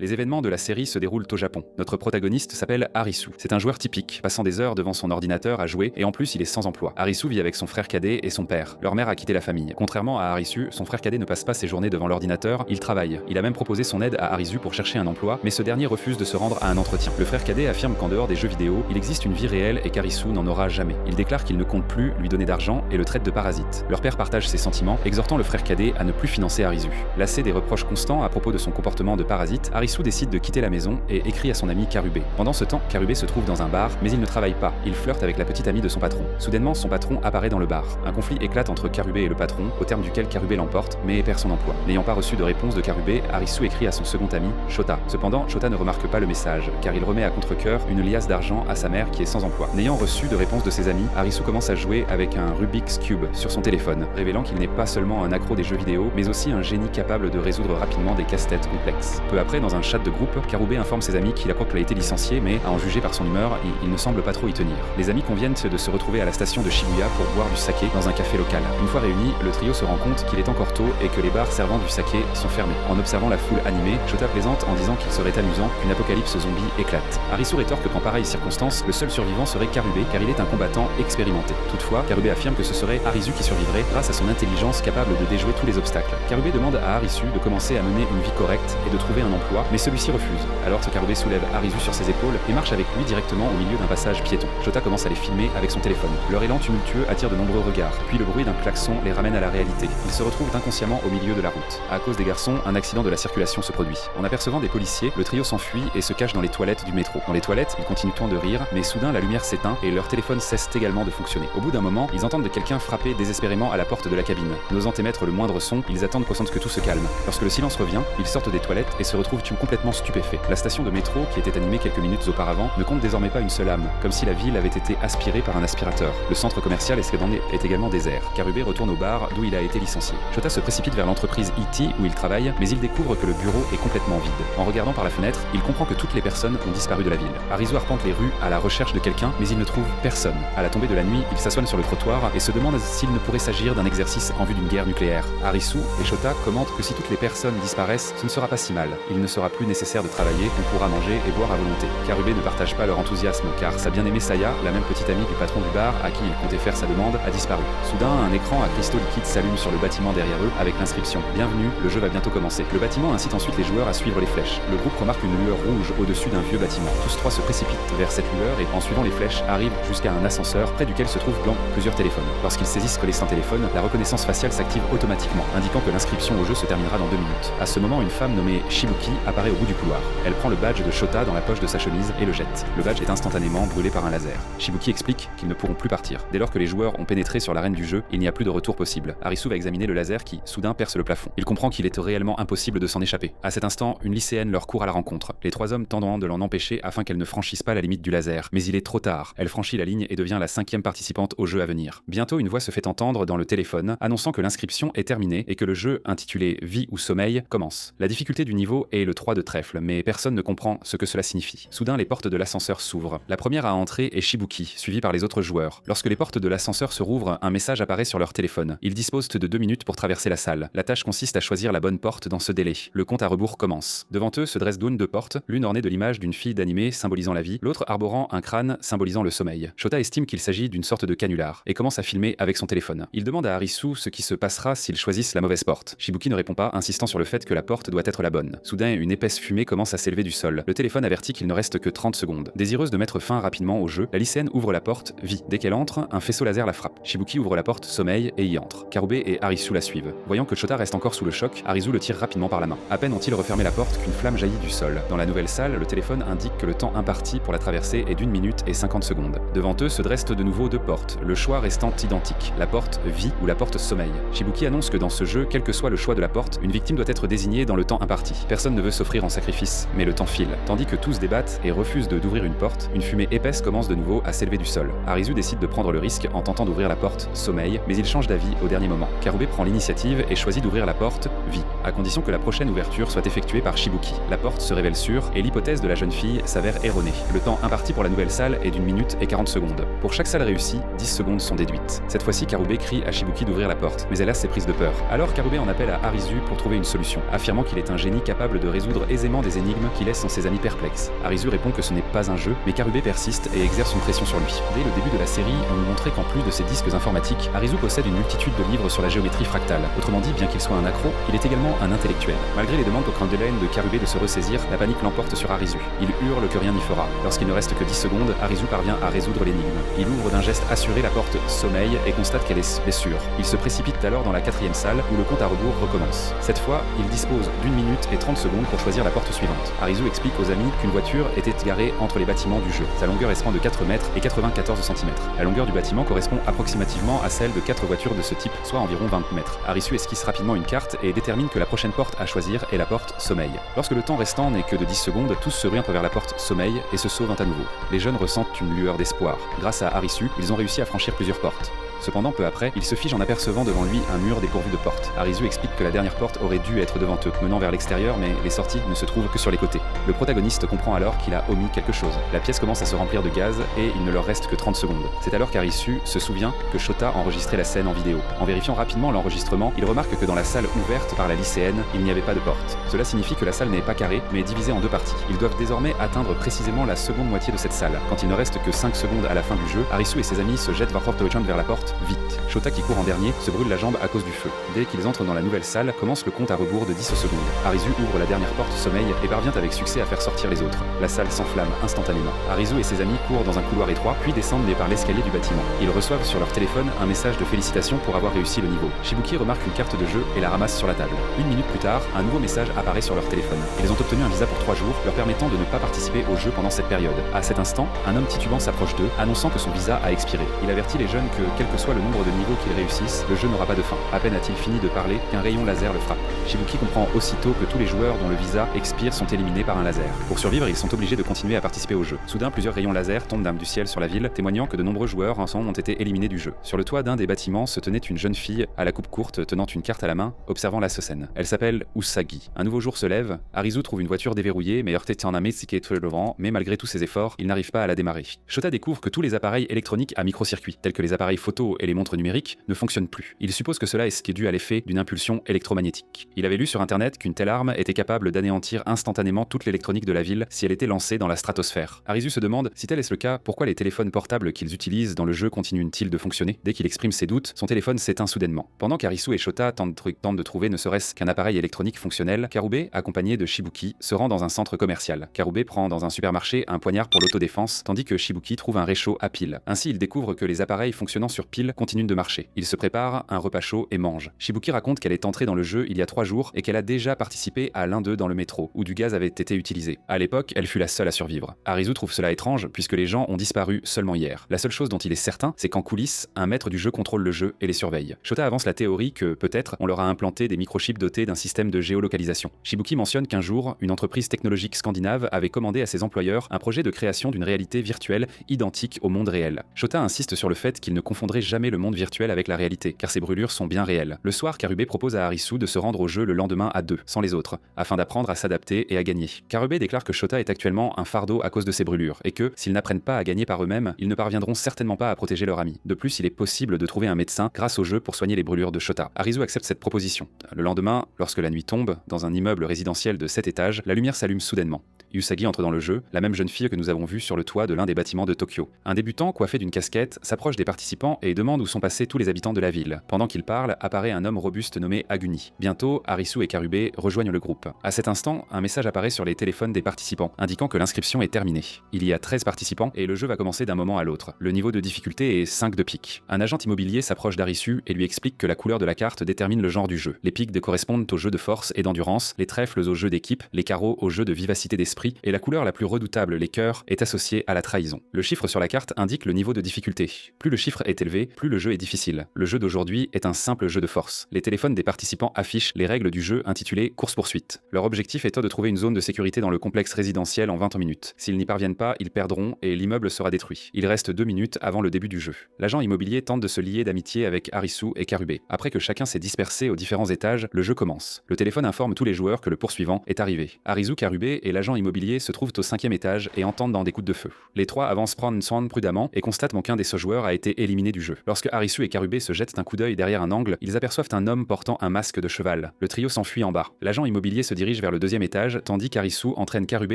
Les événements de la série se déroulent au Japon. Notre protagoniste s'appelle Harisu. C'est un joueur typique, passant des heures devant son ordinateur à jouer et en plus il est sans emploi. Harisu vit avec son frère cadet et son père. Leur mère a quitté la famille. Contrairement à Harisu, son frère cadet ne passe pas ses journées devant l'ordinateur, il travaille. Il a même proposé son aide à Harisu pour chercher un emploi, mais ce dernier refuse de se rendre à un entretien. Le frère cadet affirme qu'en dehors des jeux vidéo, il existe une vie réelle et qu'Harisu n'en aura jamais. Il déclare qu'il ne compte plus lui donner d'argent et le traite de parasite. Leur père partage ses sentiments, exhortant le frère cadet à ne plus financer Harisu. Lassé des reproches constants à propos de son comportement de parasite, Harisu décide de quitter la maison et écrit à son ami Karube. Pendant ce temps, Karube se trouve dans un bar, mais il ne travaille pas. Il flirte avec la petite amie de son patron. Soudainement, son patron apparaît dans le bar. Un conflit éclate entre Karube et le patron, au terme duquel Karube l'emporte, mais perd son emploi. N'ayant pas reçu de réponse de Karube, Harisu écrit à son second ami, Shota. Cependant, Shota ne remarque pas le message, car il remet à contre-cœur une liasse d'argent à sa mère qui est sans emploi. N'ayant reçu de réponse de ses amis, Harisu commence à jouer avec un Rubik's Cube sur son téléphone, révélant qu'il n'est pas seulement un accro des jeux vidéo, mais aussi un génie capable de résoudre rapidement des casse-têtes complexes. Peu après, dans un chat de groupe, Karube informe ses amis qu'il apprend qu'il a été licencié, mais à en juger par son humeur, il ne semble pas trop y tenir. Les amis conviennent de se retrouver à la station de Shibuya pour boire du saké dans un café local. Une fois réunis, le trio se rend compte qu'il est encore tôt et que les bars servant du saké sont fermés. En observant la foule animée, Shota plaisante en disant qu'il serait amusant qu'une apocalypse zombie éclate. Harisu rétorque qu'en pareille circonstance, le seul survivant serait Karube, car il est un combattant expérimenté. Toutefois, Karube affirme que ce serait Harisu qui survivrait grâce à son intelligence capable de déjouer tous les obstacles. Karube demande à Harisu de commencer à mener une vie correcte et de trouver un emploi, mais celui-ci refuse. Alors Karube soulève Harisu sur ses épaules et marche avec lui directement au milieu d'un passage piéton. Shota commence à les filmer avec son téléphone. Leur élan tumultueux attire de nombreux regards, puis le bruit d'un klaxon les ramène à la réalité. Ils se retrouvent inconsciemment au milieu de la route. À cause des garçons, un accident de la circulation se produit. En apercevant des policiers, le trio s'enfuit et se cache dans les toilettes du métro. Dans les toilettes, ils continuent tant de rire, mais soudain la lumière s'éteint et leur téléphone cesse également de fonctionner. Au bout d'un moment, ils entendent de quelqu'un frapper désespérément à la porte de la cabine. N'osant émettre le moindre son, ils attendent que tout se calme. Lorsque le silence revient, ils sortent des toilettes et se retrouvent complètement stupéfaits. La station de métro, qui était animée quelques minutes auparavant, ne compte désormais pas une seule âme, comme si la ville avait été aspirée par un aspirateur. Le centre commercial est également désert. Karube retourne au bar d'où il a été licencié. Shota se précipite vers l'entreprise E.T. où il travaille, mais il découvre que le bureau est complètement vide. En regardant par la fenêtre, il comprend que toutes les personnes ont disparu de la ville. Harisu arpente les rues à la recherche de quelqu'un, mais il ne trouve personne. À la tombée de la nuit, il s'assoit sur le trottoir et se demande s'il ne pourrait s'agir d'un exercice en vue d'une guerre nucléaire. Harisu et Shota commentent que si toutes les personnes disparaissent, ce ne sera pas si mal. Il ne sera plus nécessaire de travailler, on pourra manger et boire à volonté. Karube ne partage pas leur enthousiasme car sa bien-aimée Saya, la même petite amie du patron du bar à qui il comptait faire sa demande, a disparu. Soudain, un écran à cristaux liquides s'allume sur le bâtiment derrière eux avec l'inscription « Bienvenue, le jeu va bientôt commencer ». Le bâtiment incite ensuite les joueurs à suivre les flèches. Le groupe remarque une lueur rouge au-dessus d'un vieux bâtiment. Tous trois se précipitent vers cette lueur et en suivant les flèches arrivent jusqu'à un ascenseur près duquel se trouvent plusieurs téléphones. Lorsqu'ils saisissent que les 100 téléphones, la reconnaissance faciale s'active automatiquement, indiquant que l'inscription au jeu se terminera dans 2 minutes. À ce moment, une femme nommée Shibuki apparaît au bout du couloir. Elle prend le badge de Shota dans la poche de sa chemise et le jette. Le badge est instantanément brûlé par un laser. Shibuki explique qu'ils ne pourront plus partir. Dès lors que les joueurs ont pénétré sur l'arène du jeu, il n'y a plus de retour possible. Harisu va examiner le laser qui, soudain, perce le plafond. Il comprend qu'il est réellement impossible de s'en échapper. À cet instant, une lycéenne leur court à la rencontre. Les 3 hommes tentent de l'en empêcher afin qu'elle ne franchisse pas la limite du laser. Mais il est trop tard. Elle franchit la ligne et devient la 5e participante au jeu à venir. Bientôt, une voix se fait entendre dans le téléphone, annonçant que l'inscription est terminée et que le jeu, intitulé Vie ou Sommeil, commence. La difficulté du niveau est le 3 de trèfle, mais personne ne comprend ce que cela signifie. Soudain, les portes de l'ascenseur s'ouvrent. La première à entrer est Shibuki, suivie par les autres joueurs. Lorsque les portes de l'ascenseur se rouvrent, un message apparaît sur leur téléphone. Ils disposent de 2 minutes pour traverser la salle. La tâche consiste à choisir la bonne porte dans ce délai. Le compte à rebours commence. Devant eux se dressent 2 portes, l'une ornée de l'image d'une fille d'animé symbolisant la vie, l'autre arborant un crâne symbolisant le sommeil. Shota estime qu'il s'agit d'une sorte de canular et commence à filmer avec son téléphone. Il demande à Harisu ce qui se passera s'ils choisissent la mauvaise porte. Shibuki ne répond pas, insistant sur le fait que la porte doit être la bonne. Soudain, une épaisse fumée commence à s'élever du sol. Le téléphone avertit qu'il ne reste que 30 secondes. Désireuse de mettre fin rapidement au jeu, la lycéenne ouvre la porte Vie. Dès qu'elle entre, un faisceau laser la frappe. Shibuki ouvre la porte Sommeil et y entre. Karube et Harisu la suivent. Voyant que Shota reste encore sous le choc, Harisu le tire rapidement par la main. À peine ont-ils refermé la porte qu'une flamme jaillit du sol. Dans la nouvelle salle, le téléphone indique que le temps imparti pour la traversée est d'1 minute et 50 secondes. Devant eux se dressent de nouveau 2 portes, le choix restant identique, la porte Vie ou la porte Sommeil. Shibuki annonce que dans ce jeu, quel que soit le choix de la porte, une victime doit être désignée dans le temps imparti. Personne ne veut s'offrir en sacrifice, mais le temps file. Tandis que tous débattent et refusent d'ouvrir une porte, une fumée épaisse commence de nouveau à s'élever du sol. Harisu décide de prendre le risque en tentant d'ouvrir la porte Sommeil, mais il change d'avis au dernier moment. Karube prend l'initiative et choisit d'ouvrir la porte Vie, à condition que la prochaine ouverture soit effectuée par Shibuki. La porte se révèle sûre et l'hypothèse de la jeune fille s'avère erronée. Le temps imparti pour la nouvelle salle est d'1 minute et 40 secondes. Pour chaque salle réussie, 10 secondes sont déduites. Cette fois-ci, Karube crie à Shibuki d'ouvrir la porte, mais hélas, c'est prise de peur. Alors Karube en appelle à Harisu pour trouver une solution, affirmant qu'il est un génie capable de résoudre résoudre aisément des énigmes qui laissent ses amis perplexes. Arisu répond que ce n'est pas un jeu, mais Karube persiste et exerce une pression sur lui. Dès le début de la série, on nous montrait qu'en plus de ses disques informatiques, Arisu possède une multitude de livres sur la géométrie fractale. Autrement dit, bien qu'il soit un accro, il est également un intellectuel. Malgré les demandes au crâne de laine de Karube de se ressaisir, la panique l'emporte sur Arisu. Il hurle que rien n'y fera. Lorsqu'il ne reste que 10 secondes, Arisu parvient à résoudre l'énigme. Il ouvre d'un geste assuré la porte sommeil et constate qu'elle est sûre. Il se précipite alors dans la 4e salle où le compte à rebours recommence. Cette fois, il dispose d'1 minute et 30 secondes pour choisir la porte suivante. Arisu explique aux amis qu'une voiture était garée entre les bâtiments du jeu. Sa longueur est de 4 mètres et 94 cm. La longueur du bâtiment correspond approximativement à celle de 4 voitures de ce type, soit environ 20 mètres. Arisu esquisse rapidement une carte et détermine que la prochaine porte à choisir est la porte sommeil. Lorsque le temps restant n'est que de 10 secondes, tous se ruent vers la porte sommeil et se sauvent à nouveau. Les jeunes ressentent une lueur d'espoir. Grâce à Arisu, ils ont réussi à franchir plusieurs portes. Cependant, peu après, il se fige en apercevant devant lui un mur dépourvu de portes. Arisu explique que la dernière porte aurait dû être devant eux, menant vers l'extérieur, mais les sorties ne se trouvent que sur les côtés. Le protagoniste comprend alors qu'il a omis quelque chose. La pièce commence à se remplir de gaz et il ne leur reste que 30 secondes. C'est alors qu'Arisu se souvient que Shota enregistrait la scène en vidéo. En vérifiant rapidement l'enregistrement, il remarque que dans la salle ouverte par la lycéenne, il n'y avait pas de porte. Cela signifie que la salle n'est pas carrée, mais divisée en 2 parties. Ils doivent désormais atteindre précisément la seconde moitié de cette salle. Quand il ne reste que 5 secondes à la fin du jeu, Arisu et ses amis se jettent vers la porte, vite. Shota, qui court en dernier, se brûle la jambe à cause du feu. Dès qu'ils entrent dans la nouvelle salle, commence le compte à rebours de 10 secondes. Arisu ouvre la dernière porte sommeil et parvient avec succès à faire sortir les autres. La salle s'enflamme instantanément. Arisu et ses amis courent dans un couloir étroit, puis descendent par l'escalier du bâtiment. Ils reçoivent sur leur téléphone un message de félicitations pour avoir réussi le niveau. Shibuki remarque une carte de jeu et la ramasse sur la table. 1 minute plus tard, un nouveau message apparaît sur leur téléphone. Ils ont obtenu un visa pour 3 jours, leur permettant de ne pas participer au jeu pendant cette période. À cet instant, un homme titubant s'approche d'eux, annonçant que son visa a expiré. Il avertit les jeunes que, quel que soit le nombre de niveaux qu'ils réussissent, le jeu n'aura pas de fin. À peine a-t-il fini de parler qu'un rayon laser le frappe. Shibuki comprend aussitôt que tous les joueurs dont le visa expire sont éliminés par un laser. Pour survivre, ils sont obligés de continuer à participer au jeu. Soudain, plusieurs rayons laser tombent du ciel sur la ville, témoignant que de nombreux joueurs ensemble ont été éliminés du jeu. Sur le toit d'un des bâtiments se tenait une jeune fille à la coupe courte, tenant une carte à la main, observant la scène. Elle s'appelle Usagi. Un nouveau jour se lève, Arisu trouve une voiture déverrouillée, mais heurtée en un devant, mais malgré tous ses efforts, il n'arrive pas à la démarrer. Shota découvre que tous les appareils électroniques à micro-circuit, tels que les appareils photo et les montres numériques, ne fonctionnent plus. Il suppose que cela est dû à l'effet d'une impulsion électromagnétique. Il avait lu sur internet qu'une telle arme était capable d'anéantir instantanément toute l'électronique de la ville si elle était lancée dans la stratosphère. Arisu se demande si tel est le cas, pourquoi les téléphones portables qu'ils utilisent dans le jeu continuent-ils de fonctionner? Dès qu'il exprime ses doutes, son téléphone s'éteint soudainement. Pendant qu'Arisu et Shota tentent de trouver ne serait-ce qu'un appareil électronique fonctionnel, Karube, accompagné de Shibuki, se rend dans un centre commercial. Karube prend dans un supermarché un poignard pour l'autodéfense, tandis que Shibuki trouve un réchaud à pile. Ainsi, il découvre que les appareils fonctionnant sur pile continuent de marcher. Il se prépare un repas chaud et mange. Shibuki raconte qu'elle est entrée dans le jeu il y a 3 jours et qu'elle a déjà participé à l'un d'eux dans le métro, où du gaz avait été utilisé. À l'époque, elle fut la seule à survivre. Arisu trouve cela étrange puisque les gens ont disparu seulement hier. La seule chose dont il est certain, c'est qu'en coulisses, un maître du jeu contrôle le jeu et les surveille. Shota avance la théorie que, peut-être, on leur a implanté des microchips dotés d'un système de géolocalisation. Shibuki mentionne qu'un jour, une entreprise technologique scandinave avait commandé à ses employeurs un projet de création d'une réalité virtuelle identique au monde réel. Shota insiste sur le fait qu'il ne confondrait jamais le monde virtuel avec la réalité, car ces brûlures sont bien réelles. Le soir, Karube propose à Arisu de se rendre au jeu le lendemain à 2, sans les autres, afin d'apprendre à s'adapter et à gagner. Karube déclare que Shota est actuellement un fardeau à cause de ses brûlures, et que, s'ils n'apprennent pas à gagner par eux-mêmes, ils ne parviendront certainement pas à protéger leur ami. De plus, il est possible de trouver un médecin grâce au jeu pour soigner les brûlures de Shota. Arisu accepte cette proposition. Le lendemain, lorsque la nuit tombe, dans un immeuble résidentiel de 7 étages, la lumière s'allume soudainement. Usagi entre dans le jeu, la même jeune fille que nous avons vue sur le toit de l'un des bâtiments de Tokyo. Un débutant, coiffé d'une casquette, s'approche des participants et demande où sont passés tous les habitants de la ville. Pendant qu'il parle, apparaît un homme robuste nommé Aguni. Bientôt, Arisu et Karube rejoignent le groupe. À cet instant, un message apparaît sur les téléphones des participants, indiquant que l'inscription est terminée. Il y a 13 participants et le jeu va commencer d'un moment à l'autre. Le niveau de difficulté est 5 de pique. Un agent immobilier s'approche d'Arisu et lui explique que la couleur de la carte détermine le genre du jeu. Les piques correspondent aux jeux de force et d'endurance, les trèfles aux jeux d'équipe, les carreaux aux jeux de vivacité d'esprit, et la couleur la plus redoutable, les cœurs, est associée à la trahison. Le chiffre sur la carte indique le niveau de difficulté. Plus le chiffre est élevé, plus le jeu est difficile. Le jeu d'aujourd'hui est un simple jeu de force. Les téléphones des participants affichent les règles du jeu intitulé course-poursuite. Leur objectif étant de trouver une zone de sécurité dans le complexe résidentiel en 20 minutes. S'ils n'y parviennent pas, ils perdront et l'immeuble sera détruit. Il reste 2 minutes avant le début du jeu. L'agent immobilier tente de se lier d'amitié avec Arisu et Karube. Après que chacun s'est dispersé aux différents étages, le jeu commence. Le téléphone informe tous les joueurs que le poursuivant est arrivé. Arisu, Karube et l'agent immobilier immobilier se trouvent au 5e étage et entendent dans des coups de feu. Les trois avancent prendre soin prudemment et constatent qu'aucun des joueurs a été éliminé du jeu. Lorsque Arisu et Karube se jettent un coup d'œil derrière un angle, ils aperçoivent un homme portant un masque de cheval. Le trio s'enfuit en bas. L'agent immobilier se dirige vers le 2e étage, tandis qu'Arisu entraîne Karube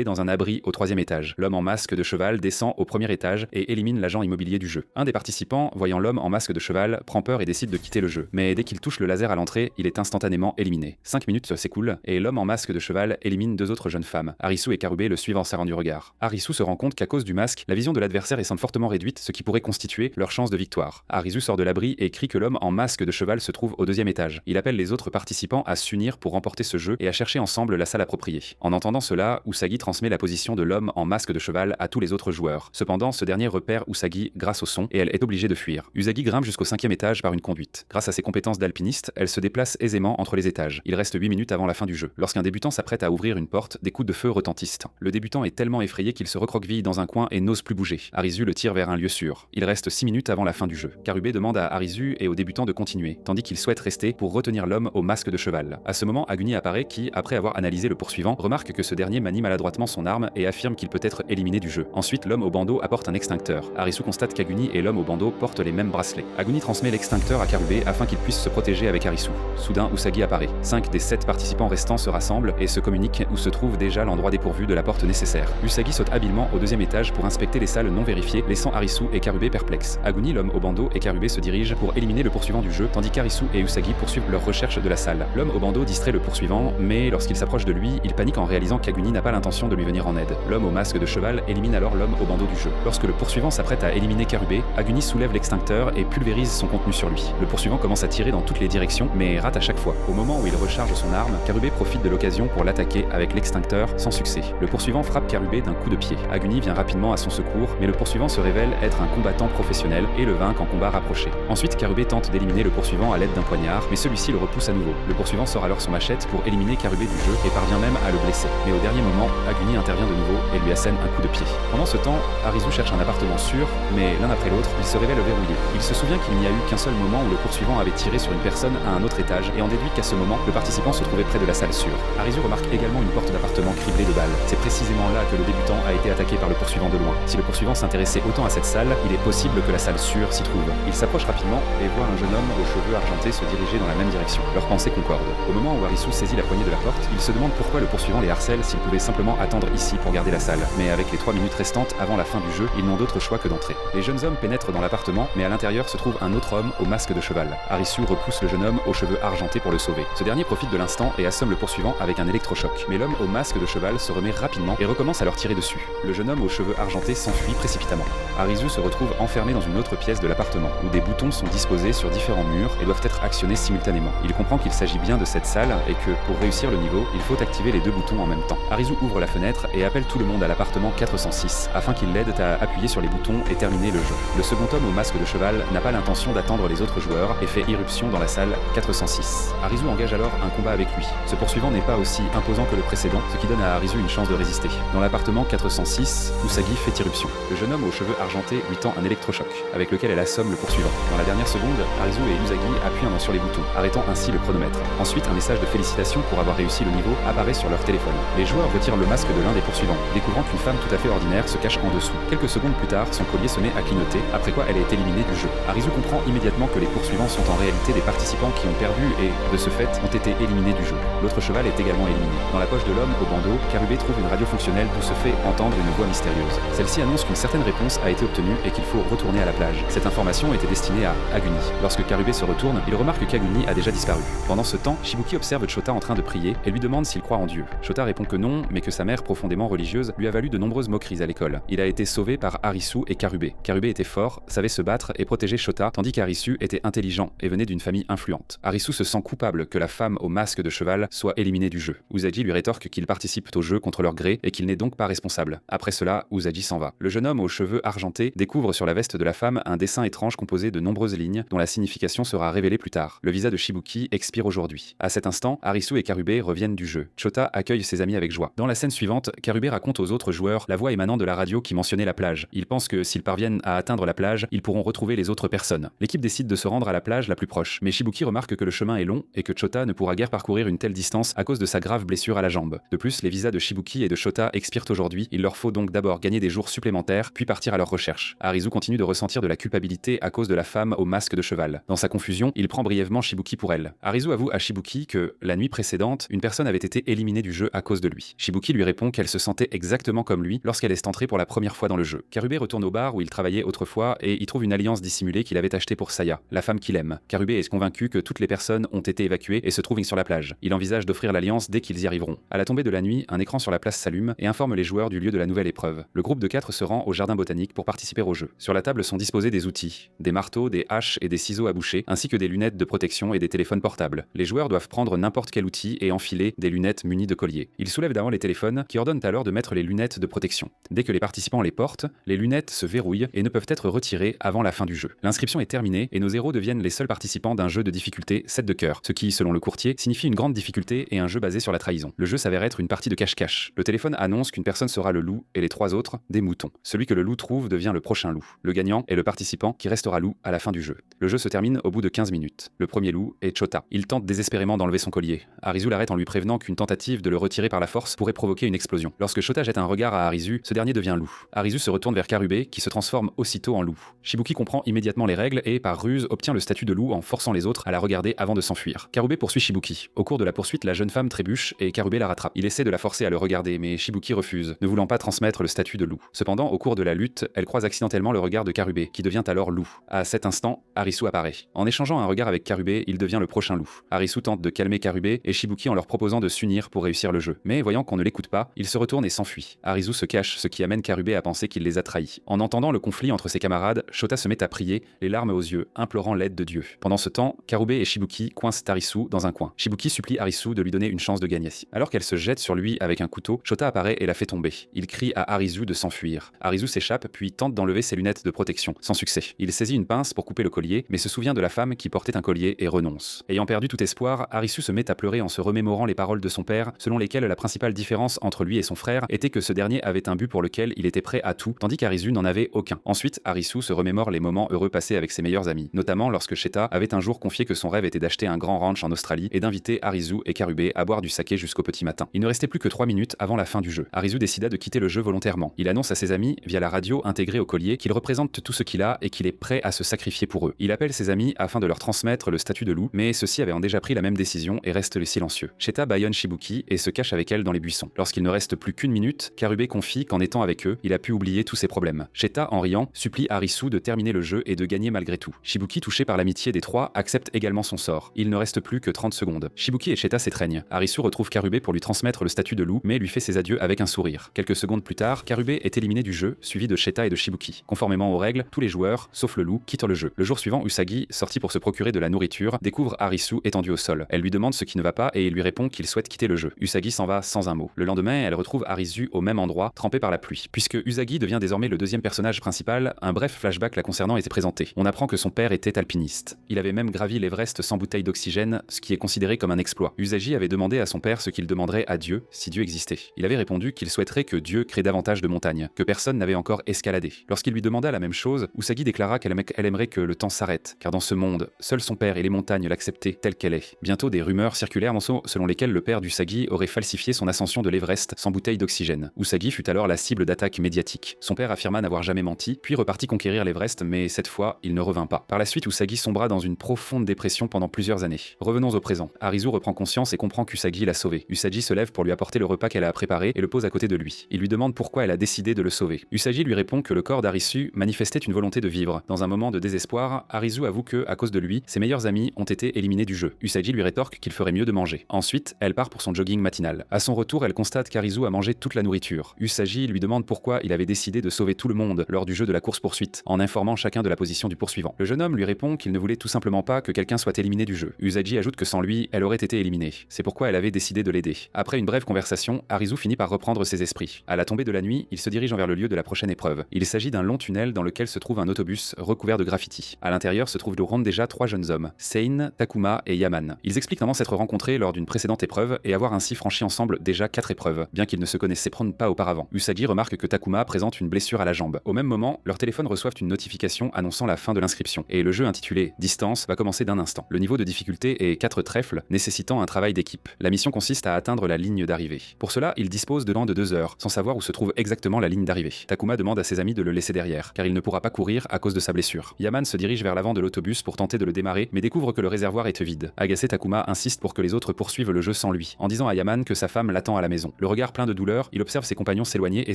dans un abri au 3e étage. L'homme en masque de cheval descend au 1er étage et élimine l'agent immobilier du jeu. Un des participants, voyant l'homme en masque de cheval, prend peur et décide de quitter le jeu. Mais dès qu'il touche le laser à l'entrée, il est instantanément éliminé. 5 minutes s'écoulent et l'homme en masque de cheval élimine 2 autres jeunes femmes. Arisu et Karube le suivent en serrant du regard. Arisu se rend compte qu'à cause du masque, la vision de l'adversaire est semble fortement réduite, ce qui pourrait constituer leur chance de victoire. Arisu sort de l'abri et crie que l'homme en masque de cheval se trouve au 2e étage. Il appelle les autres participants à s'unir pour remporter ce jeu et à chercher ensemble la salle appropriée. En entendant cela, Usagi transmet la position de l'homme en masque de cheval à tous les autres joueurs. Cependant, ce dernier repère Usagi grâce au son et elle est obligée de fuir. Usagi grimpe jusqu'au 5e étage par une conduite. Grâce à ses compétences d'alpiniste, elle se déplace aisément entre les étages. Il reste 8 minutes avant la fin du jeu. Lorsqu'un débutant s'apprête à ouvrir une porte, des coups de feu retentissent. Le débutant est tellement effrayé qu'il se recroqueville dans un coin et n'ose plus bouger. Arisu le tire vers un lieu sûr. Il reste 6 minutes avant la fin du jeu. Karube demande à Arisu et au débutant de continuer, tandis qu'il souhaite rester pour retenir l'homme au masque de cheval. À ce moment, Aguni apparaît qui, après avoir analysé le poursuivant, remarque que ce dernier manie maladroitement son arme et affirme qu'il peut être éliminé du jeu. Ensuite, l'homme au bandeau apporte un extincteur. Arisu constate qu'Aguni et l'homme au bandeau portent les mêmes bracelets. Aguni transmet l'extincteur à Karube afin qu'il puisse se protéger avec Arisu. Soudain, Usagi apparaît. 5 des 7 participants restants se rassemblent et se communiquent où se trouve déjà l'endroit dépourvu de la porte nécessaire. Usagi saute habilement au 2e étage pour inspecter les salles non vérifiées, laissant Arisu et Karube perplexes. Aguni, l'homme au bandeau et Karube se dirigent pour éliminer le poursuivant du jeu, tandis qu'Arisu et Usagi poursuivent leur recherche de la salle. L'homme au bandeau distrait le poursuivant, mais lorsqu'il s'approche de lui, il panique en réalisant qu'Aguni n'a pas l'intention de lui venir en aide. L'homme au masque de cheval élimine alors l'homme au bandeau du jeu. Lorsque le poursuivant s'apprête à éliminer Karube, Aguni soulève l'extincteur et pulvérise son contenu sur lui. Le poursuivant commence à tirer dans toutes les directions, mais rate à chaque fois. Au moment où il recharge son arme, Karube profite de l'occasion pour l'attaquer avec l'extincteur sans succès. Le poursuivant frappe Karube d'un coup de pied. Aguni vient rapidement à son secours, mais le poursuivant se révèle être un combattant professionnel et le vainc en combat rapproché. Ensuite, Karube tente d'éliminer le poursuivant à l'aide d'un poignard, mais celui-ci le repousse à nouveau. Le poursuivant sort alors son machette pour éliminer Karube du jeu et parvient même à le blesser. Mais au dernier moment, Aguni intervient de nouveau et lui assène un coup de pied. Pendant ce temps, Arisu cherche un appartement sûr, mais l'un après l'autre, il se révèle verrouillé. Il se souvient qu'il n'y a eu qu'un seul moment où le poursuivant avait tiré sur une personne à un autre étage et en déduit qu'à ce moment, le participant se trouvait près de la salle sûre. Arisu remarque également une porte d'appartement criblée de balles. C'est précisément là que le débutant a été attaqué par le poursuivant de loin. Si le poursuivant s'intéressait autant à cette salle, il est possible que la salle sûre s'y trouve. Il s'approche rapidement et voit un jeune homme aux cheveux argentés se diriger dans la même direction. Leurs pensées concordent. Au moment où Arisu saisit la poignée de la porte, il se demande pourquoi le poursuivant les harcèle s'il pouvait simplement attendre ici pour garder la salle. Mais avec les 3 minutes restantes avant la fin du jeu, ils n'ont d'autre choix que d'entrer. Les jeunes hommes pénètrent dans l'appartement, mais à l'intérieur se trouve un autre homme au masque de cheval. Arisu repousse le jeune homme aux cheveux argentés pour le sauver. Ce dernier profite de l'instant et assomme le poursuivant avec un électrochoc. Mais l'homme au masque de cheval se remet rapidement et recommence à leur tirer dessus. Le jeune homme aux cheveux argentés s'enfuit précipitamment. Arisu se retrouve enfermé dans une autre pièce de l'appartement, où des boutons sont disposés sur différents murs et doivent être actionnés simultanément. Il comprend qu'il s'agit bien de cette salle et que, pour réussir le niveau, il faut activer les 2 boutons en même temps. Arisu ouvre la fenêtre et appelle tout le monde à l'appartement 406 afin qu'il l'aide à appuyer sur les boutons et terminer le jeu. Le second homme au masque de cheval n'a pas l'intention d'attendre les autres joueurs et fait irruption dans la salle 406. Arisu engage alors un combat avec lui. Ce poursuivant n'est pas aussi imposant que le précédent, ce qui donne à Arisu une chance de résister. Dans l'appartement 406, Usagi fait irruption. Le jeune homme aux cheveux argentés lui tend un électrochoc, avec lequel elle assomme le poursuivant. Dans la dernière seconde, Arisu et Usagi appuient sur les boutons, arrêtant ainsi le chronomètre. Ensuite, un message de félicitations pour avoir réussi le niveau apparaît sur leur téléphone. Les joueurs retirent le masque de l'un des poursuivants, découvrant qu'une femme tout à fait ordinaire se cache en dessous. Quelques secondes plus tard, son collier se met à clignoter, après quoi elle est éliminée du jeu. Arisu comprend immédiatement que les poursuivants sont en réalité des participants qui ont perdu et, de ce fait, ont été éliminés du jeu. L'autre cheval est également éliminé. Dans la poche de l'homme au bandeau, Karube trouve une radio fonctionnelle d'où se fait entendre une voix mystérieuse. Celle-ci annonce qu'une certaine réponse a été obtenue et qu'il faut retourner à la plage. Cette information était destinée à Aguni. Lorsque Karube se retourne, il remarque qu'Aguni a déjà disparu. Pendant ce temps, Shibuki observe Chota en train de prier et lui demande s'il croit en Dieu. Chota répond que non, mais que sa mère, profondément religieuse, lui a valu de nombreuses moqueries à l'école. Il a été sauvé par Arisu et Karube. Karube était fort, savait se battre et protéger Chota, tandis qu'Arisu était intelligent et venait d'une famille influente. Arisu se sent coupable que la femme au masque de cheval soit éliminée du jeu. Usagi lui rétorque qu'il participe au jeu contre leur gré et qu'il n'est donc pas responsable. Après cela, Usagi s'en va. Le jeune homme aux cheveux argentés découvre sur la veste de la femme un dessin étrange composé de nombreuses lignes dont la signification sera révélée plus tard. Le visa de Shibuki expire aujourd'hui. À cet instant, Arisu et Karube reviennent du jeu. Chota accueille ses amis avec joie. Dans la scène suivante, Karube raconte aux autres joueurs la voix émanant de la radio qui mentionnait la plage. Ils pensent que s'ils parviennent à atteindre la plage, ils pourront retrouver les autres personnes. L'équipe décide de se rendre à la plage la plus proche, mais Shibuki remarque que le chemin est long et que Chota ne pourra guère parcourir une telle distance à cause de sa grave blessure à la jambe. De plus, les visas de Shibuki Shibuki et de Shota expirent aujourd'hui, il leur faut donc d'abord gagner des jours supplémentaires, puis partir à leur recherche. Arisu continue de ressentir de la culpabilité à cause de la femme au masque de cheval. Dans sa confusion, il prend brièvement Shibuki pour elle. Arisu avoue à Shibuki que, la nuit précédente, une personne avait été éliminée du jeu à cause de lui. Shibuki lui répond qu'elle se sentait exactement comme lui lorsqu'elle est entrée pour la première fois dans le jeu. Karube retourne au bar où il travaillait autrefois et y trouve une alliance dissimulée qu'il avait achetée pour Saya, la femme qu'il aime. Karube est convaincu que toutes les personnes ont été évacuées et se trouvent sur la plage. Il envisage d'offrir l'alliance dès qu'ils y arriveront. À la tombée de la nuit, un écran sur la place s'allume et informe les joueurs du lieu de la nouvelle épreuve. Le groupe de 4 se rend au jardin botanique pour participer au jeu. Sur la table sont disposés des outils, des marteaux, des haches et des ciseaux à boucher, ainsi que des lunettes de protection et des téléphones portables. Les joueurs doivent prendre n'importe quel outil et enfiler des lunettes munies de colliers. Ils soulèvent d'abord les téléphones, qui ordonnent alors de mettre les lunettes de protection. Dès que les participants les portent, les lunettes se verrouillent et ne peuvent être retirées avant la fin du jeu. L'inscription est terminée et nos héros deviennent les seuls participants d'un jeu de difficulté 7 de cœur, ce qui, selon le courtier, signifie une grande difficulté et un jeu basé sur la trahison. Le jeu s'avère être une partie de cache-cache. Le téléphone annonce qu'une personne sera le loup et les 3 autres, des moutons. Celui que le loup trouve devient le prochain loup. Le gagnant est le participant qui restera loup à la fin du jeu. Le jeu se termine au bout de 15 minutes. Le premier loup est Chota. Il tente désespérément d'enlever son collier. Arisu l'arrête en lui prévenant qu'une tentative de le retirer par la force pourrait provoquer une explosion. Lorsque Chota jette un regard à Arisu, ce dernier devient loup. Arisu se retourne vers Karube qui se transforme aussitôt en loup. Shibuki comprend immédiatement les règles et, par ruse, obtient le statut de loup en forçant les autres à la regarder avant de s'enfuir. Karube poursuit Shibuki. Au cours de la poursuite, la jeune femme trébuche et Karube la rattrape. Il essaie de la forcer à le regarder, mais Shibuki refuse, ne voulant pas transmettre le statut de loup. Cependant, au cours de la lutte, elle croise accidentellement le regard de Karube, qui devient alors loup. À cet instant, Arisu apparaît. En échangeant un regard avec Karube, il devient le prochain loup. Arisu tente de calmer Karube et Shibuki en leur proposant de s'unir pour réussir le jeu. Mais voyant qu'on ne l'écoute pas, il se retourne et s'enfuit. Arisu se cache, ce qui amène Karube à penser qu'il les a trahis. En entendant le conflit entre ses camarades, Shota se met à prier, les larmes aux yeux, implorant l'aide de Dieu. Pendant ce temps, Karube et Shibuki coincent Arisu dans un coin. Shibuki supplie Arisu de lui donner une chance de gagner. Alors qu'elle se jette sur lui avec un couteau, Shota apparaît et la fait tomber. Il crie à Arisu de s'enfuir. Arisu s'échappe puis tente d'enlever ses lunettes de protection, sans succès. Il saisit une pince pour couper le collier, mais se souvient de la femme qui portait un collier et renonce. Ayant perdu tout espoir, Arisu se met à pleurer en se remémorant les paroles de son père, selon lesquelles la principale différence entre lui et son frère était que ce dernier avait un but pour lequel il était prêt à tout, tandis qu'Arisu n'en avait aucun. Ensuite, Arisu se remémore les moments heureux passés avec ses meilleurs amis, notamment lorsque Sheta avait un jour confié que son rêve était d'acheter un grand ranch en Australie et d'inviter Arisu et Karube à boire du saké jusqu'au petit matin. Il ne restait plus que 3 minutes avant la fin du jeu. Arisu décida de quitter le jeu volontairement. Il annonce à ses amis, via la radio intégrée au collier, qu'il représente tout ce qu'il a et qu'il est prêt à se sacrifier pour eux. Il appelle ses amis afin de leur transmettre le statut de loup, mais ceux-ci avaient déjà pris la même décision et restent silencieux. Sheta bâillonne Shibuki et se cache avec elle dans les buissons. Lorsqu'il ne reste plus qu'une minute, Karube confie qu'en étant avec eux, il a pu oublier tous ses problèmes. Sheta, en riant, supplie Arisu de terminer le jeu et de gagner malgré tout. Shibuki, touché par l'amitié des 3, accepte également son sort. Il ne reste plus que 30 secondes. Shibuki et Sheta s'étreignent. Arisu retrouve Karube pour lui transmettre le statut de loup, mais lui fait ses adieux avec un sourire. Quelques secondes plus tard, Karube est éliminé du jeu, suivi de Sheta et de Shibuki. Conformément aux règles, tous les joueurs, sauf le loup, quittent le jeu. Le jour suivant, Usagi, sorti pour se procurer de la nourriture, découvre Arisu étendu au sol. Elle lui demande ce qui ne va pas et il lui répond qu'il souhaite quitter le jeu. Usagi s'en va sans un mot. Le lendemain, elle retrouve Arisu au même endroit, trempé par la pluie. Puisque Usagi devient désormais le deuxième personnage principal, un bref flashback la concernant était présenté. On apprend que son père était alpiniste. Il avait même gravi l'Everest sans bouteille d'oxygène, ce qui est considéré comme un exploit. Usagi avait demandé à son père ce qu'il demanderait à Dieu si Dieu existait. Il avait répondu qu'il souhaiterait que Dieu crée davantage de montagnes, que personne n'avait encore escaladé. Lorsqu'il lui demanda la même chose, Usagi déclara qu'elle aimerait que le temps s'arrête, car dans ce monde, seul son père et les montagnes l'acceptaient telle qu'elle est. Bientôt, des rumeurs circulèrent selon lesquelles le père d'Usagi aurait falsifié son ascension de l'Everest sans bouteille d'oxygène. Usagi fut alors la cible d'attaques médiatiques. Son père affirma n'avoir jamais menti, puis repartit conquérir l'Everest, mais cette fois, il ne revint pas. Par la suite, Usagi sombra dans une profonde dépression pendant plusieurs années. Revenons au présent. Arisu reprend conscience et comprend qu'Usagi l'a sauvé. Usagi se lève pour lui apporter le repas qu'elle a préparé et le pose à côté de lui. Il lui demande pourquoi elle a décidé de le sauver. Usagi lui répond que le corps d'Arisu manifestait une volonté de vivre. Dans un moment de désespoir, Arisu avoue que, à cause de lui, ses meilleurs amis ont été éliminés du jeu. Usagi lui rétorque qu'il ferait mieux de manger. Ensuite, elle part pour son jogging matinal. À son retour, elle constate qu'Arisu a mangé toute la nourriture. Usagi lui demande pourquoi il avait décidé de sauver tout le monde lors du jeu de la course-poursuite, en informant chacun de la position du poursuivant. Le jeune homme lui répond qu'il ne voulait tout simplement pas que quelqu'un soit éliminé du jeu. Usagi ajoute que sans lui, elle aurait été éliminée. C'est pourquoi elle avait décidé de l'aider. Après une brève conversation, Arisu finit par reprendre ses esprits. À la tombée de la nuit, il se dirige vers le lieu de la prochaine épreuve. Il s'agit d'un long tunnel dans lequel se trouve un autobus recouvert de graffitis. À l'intérieur se trouvent déjà 3 jeunes hommes, Sein, Takuma et Yaman. Ils expliquent comment s'être rencontrés lors d'une précédente épreuve et avoir ainsi franchi ensemble déjà 4 épreuves, bien qu'ils ne se connaissaient pas auparavant. Usagi remarque que Takuma présente une blessure à la jambe. Au même moment, leurs téléphones reçoivent une notification annonçant la fin de l'inscription, et le jeu intitulé Distance va commencer d'un instant. Le niveau de difficulté est 4 trèfles, nécessitant un travail d'équipe. La mission consiste à atteindre la ligne d'arrivée. Pour cela, il dispose de moins de 2 heures, sans savoir où se trouve exactement la ligne d'arrivée. Takuma demande à ses amis de le laisser derrière, car il ne pourra pas courir à cause de sa blessure. Yaman se dirige vers l'avant de l'autobus pour tenter de le démarrer, mais découvre que le réservoir est vide. Agacé, Takuma insiste pour que les autres poursuivent le jeu sans lui, en disant à Yaman que sa femme l'attend à la maison. Le regard plein de douleur, il observe ses compagnons s'éloigner et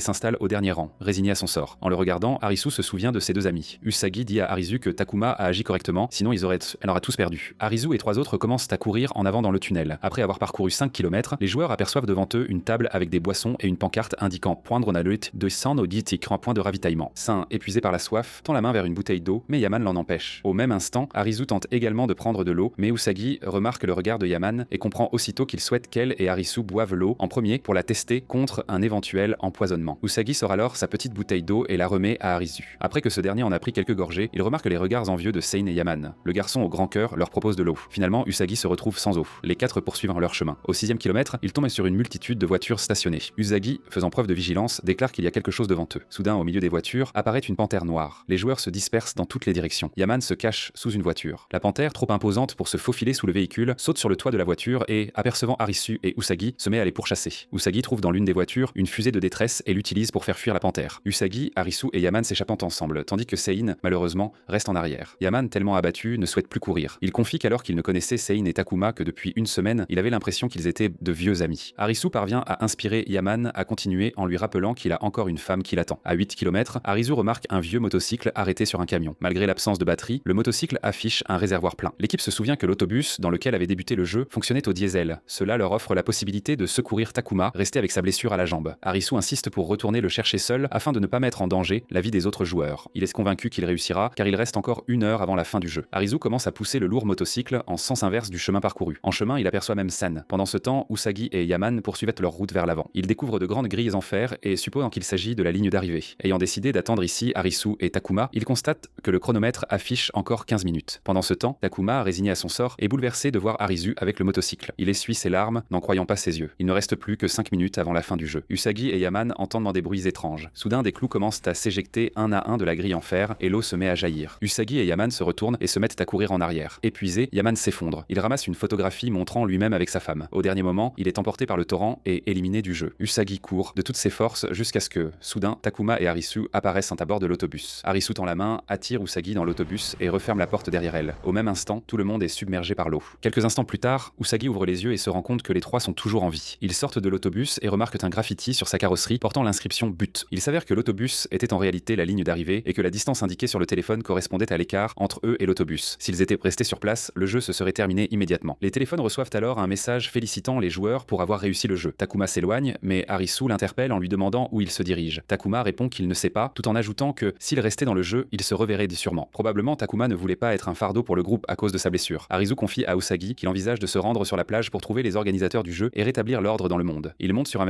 s'installe au dernier rang, résigné à son sort. En le regardant, Arisu se souvient de ses 2 amis. Usagi dit à Arisu que Takuma a agi correctement, sinon elle aurait tous perdu. Arisu et 3 autres commencent à courir en avant dans le tunnel. Après avoir parcouru 5 km, les joueurs aperçoivent devant eux une table avec des boissons et une pancarte indiquant point de lutte de sang audiotique en point de ravitaillement. Sain, épuisé par la soif, tend la main vers une bouteille d'eau, mais Yaman l'en empêche. Au même instant, Arisu tente également de prendre de l'eau, mais Usagi remarque le regard de Yaman et comprend aussitôt qu'il souhaite qu'elle et Arisu boivent l'eau en premier pour la tester contre un éventuel empoisonnement. Usagi sort alors sa petite bouteille d'eau et la remet à Arisu. Après que ce dernier en a pris quelques gorgées, il remarque les regards envieux de Sein et Yaman. Le garçon au grand cœur leur propose de l'eau. Finalement, Usagi se retrouve sans eau. Les 4 poursuivent leur chemin. Au 6e kilomètre, ils tombent sur une multitude de voitures stationnées. Usagi, faisant preuve de vigilance, déclare qu'il y a quelque chose devant eux. Soudain, au milieu des voitures, apparaît une panthère noire. Les joueurs se dispersent dans toutes les directions. Yaman se cache sous une voiture. La panthère, trop imposante pour se faufiler sous le véhicule, saute sur le toit de la voiture et, apercevant Arisu et Usagi, se met à les pourchasser. Usagi trouve dans l'une des voitures une fusée de détresse et l'utilise pour faire fuir la panthère. Usagi, Arisu et Yaman s'échappant ensemble, tandis que Sein, malheureusement, reste en arrière. Yaman, tellement abattu, ne souhaite plus courir. Il confie qu'alors qu'il ne connaissait Sein et Takuma que depuis une semaine, il avait l'impression qu'ils étaient de vieux amis. Arisu parvient à inspirer Yaman à continuer en lui rappelant qu'il a encore une femme qui l'attend. À 8 km, Arisu remarque un vieux motocycle arrêté sur un camion. Malgré l'absence de batterie, le motocycle affiche un réservoir plein. L'équipe se souvient que l'autobus dans lequel avait débuté le jeu fonctionnait au diesel. Cela leur offre la possibilité de secourir Takuma, resté avec sa blessure à la jambe. Arisu insiste pour retourner le chercher seul afin de ne pas mettre en danger la vie des autres joueurs. Il est convaincu qu'il réussira car il reste encore 1 heure avant la fin du jeu. Arisu commence à pousser le lourd motocycle en sens inverse du chemin parcouru. En chemin, il aperçoit même San. Pendant ce temps, Usagi et Yaman poursuivent leur route vers l'avant. Ils découvrent de grandes grilles en fer et supposant qu'il s'agit de la ligne d'arrivée. Ayant décidé d'attendre ici Arisu et Takuma, ils constatent que le chronomètre affiche encore 15 minutes. Pendant ce temps, Takuma, résigné à son sort, est bouleversé de voir Arisu avec le motocycle. Il essuie ses larmes, n'en croyant pas ses yeux. Il ne reste plus que 5 minutes avant la fin du jeu. Usagi et Yaman entendent des bruits étranges. Soudain, des clous commencent à s'éjecter un à un de la grille en fer et l'eau se met à jaillir. Usagi et Yaman se retournent et se mettent à courir en arrière. Épuisé, Yaman s'effondre. Il ramasse une photographie montrant lui-même avec sa femme. Au dernier moment, il est emporté par le torrent et éliminé du jeu. Usagi court de toutes ses forces jusqu'à ce que, soudain, Takuma et Arisu apparaissent à bord de l'autobus. Arisu tend la main, attire Usagi dans l'autobus et referme la porte derrière elle. Au même instant, tout le monde est submergé par l'eau. Quelques instants plus tard, Usagi ouvre les yeux et se rend compte que les 3 sont toujours en vie. Ils sortent de l'autobus et remarquent un graffiti sur sa carrosserie portant l'inscription but. Il s'avère que l'autobus était en réalité la ligne d'arrivée et que la distance indiquée sur le téléphone correspondait à l'écart entre eux et l'autobus. S'ils étaient restés sur place, le jeu se serait terminé immédiatement. Les téléphones reçoivent alors un message félicitant les joueurs pour avoir réussi le jeu. Takuma s'éloigne, mais Arisu l'interpelle en lui demandant où il se dirige. Takuma répond qu'il ne sait pas, tout en ajoutant que s'il restait dans le jeu, il se reverrait sûrement. Probablement, Takuma ne voulait pas être un fardeau pour le groupe à cause de sa blessure. Arisu confie à Usagi qu'il envisage de se rendre sur la plage pour trouver les organisateurs du jeu et rétablir l'ordre dans le monde. Ils montent sur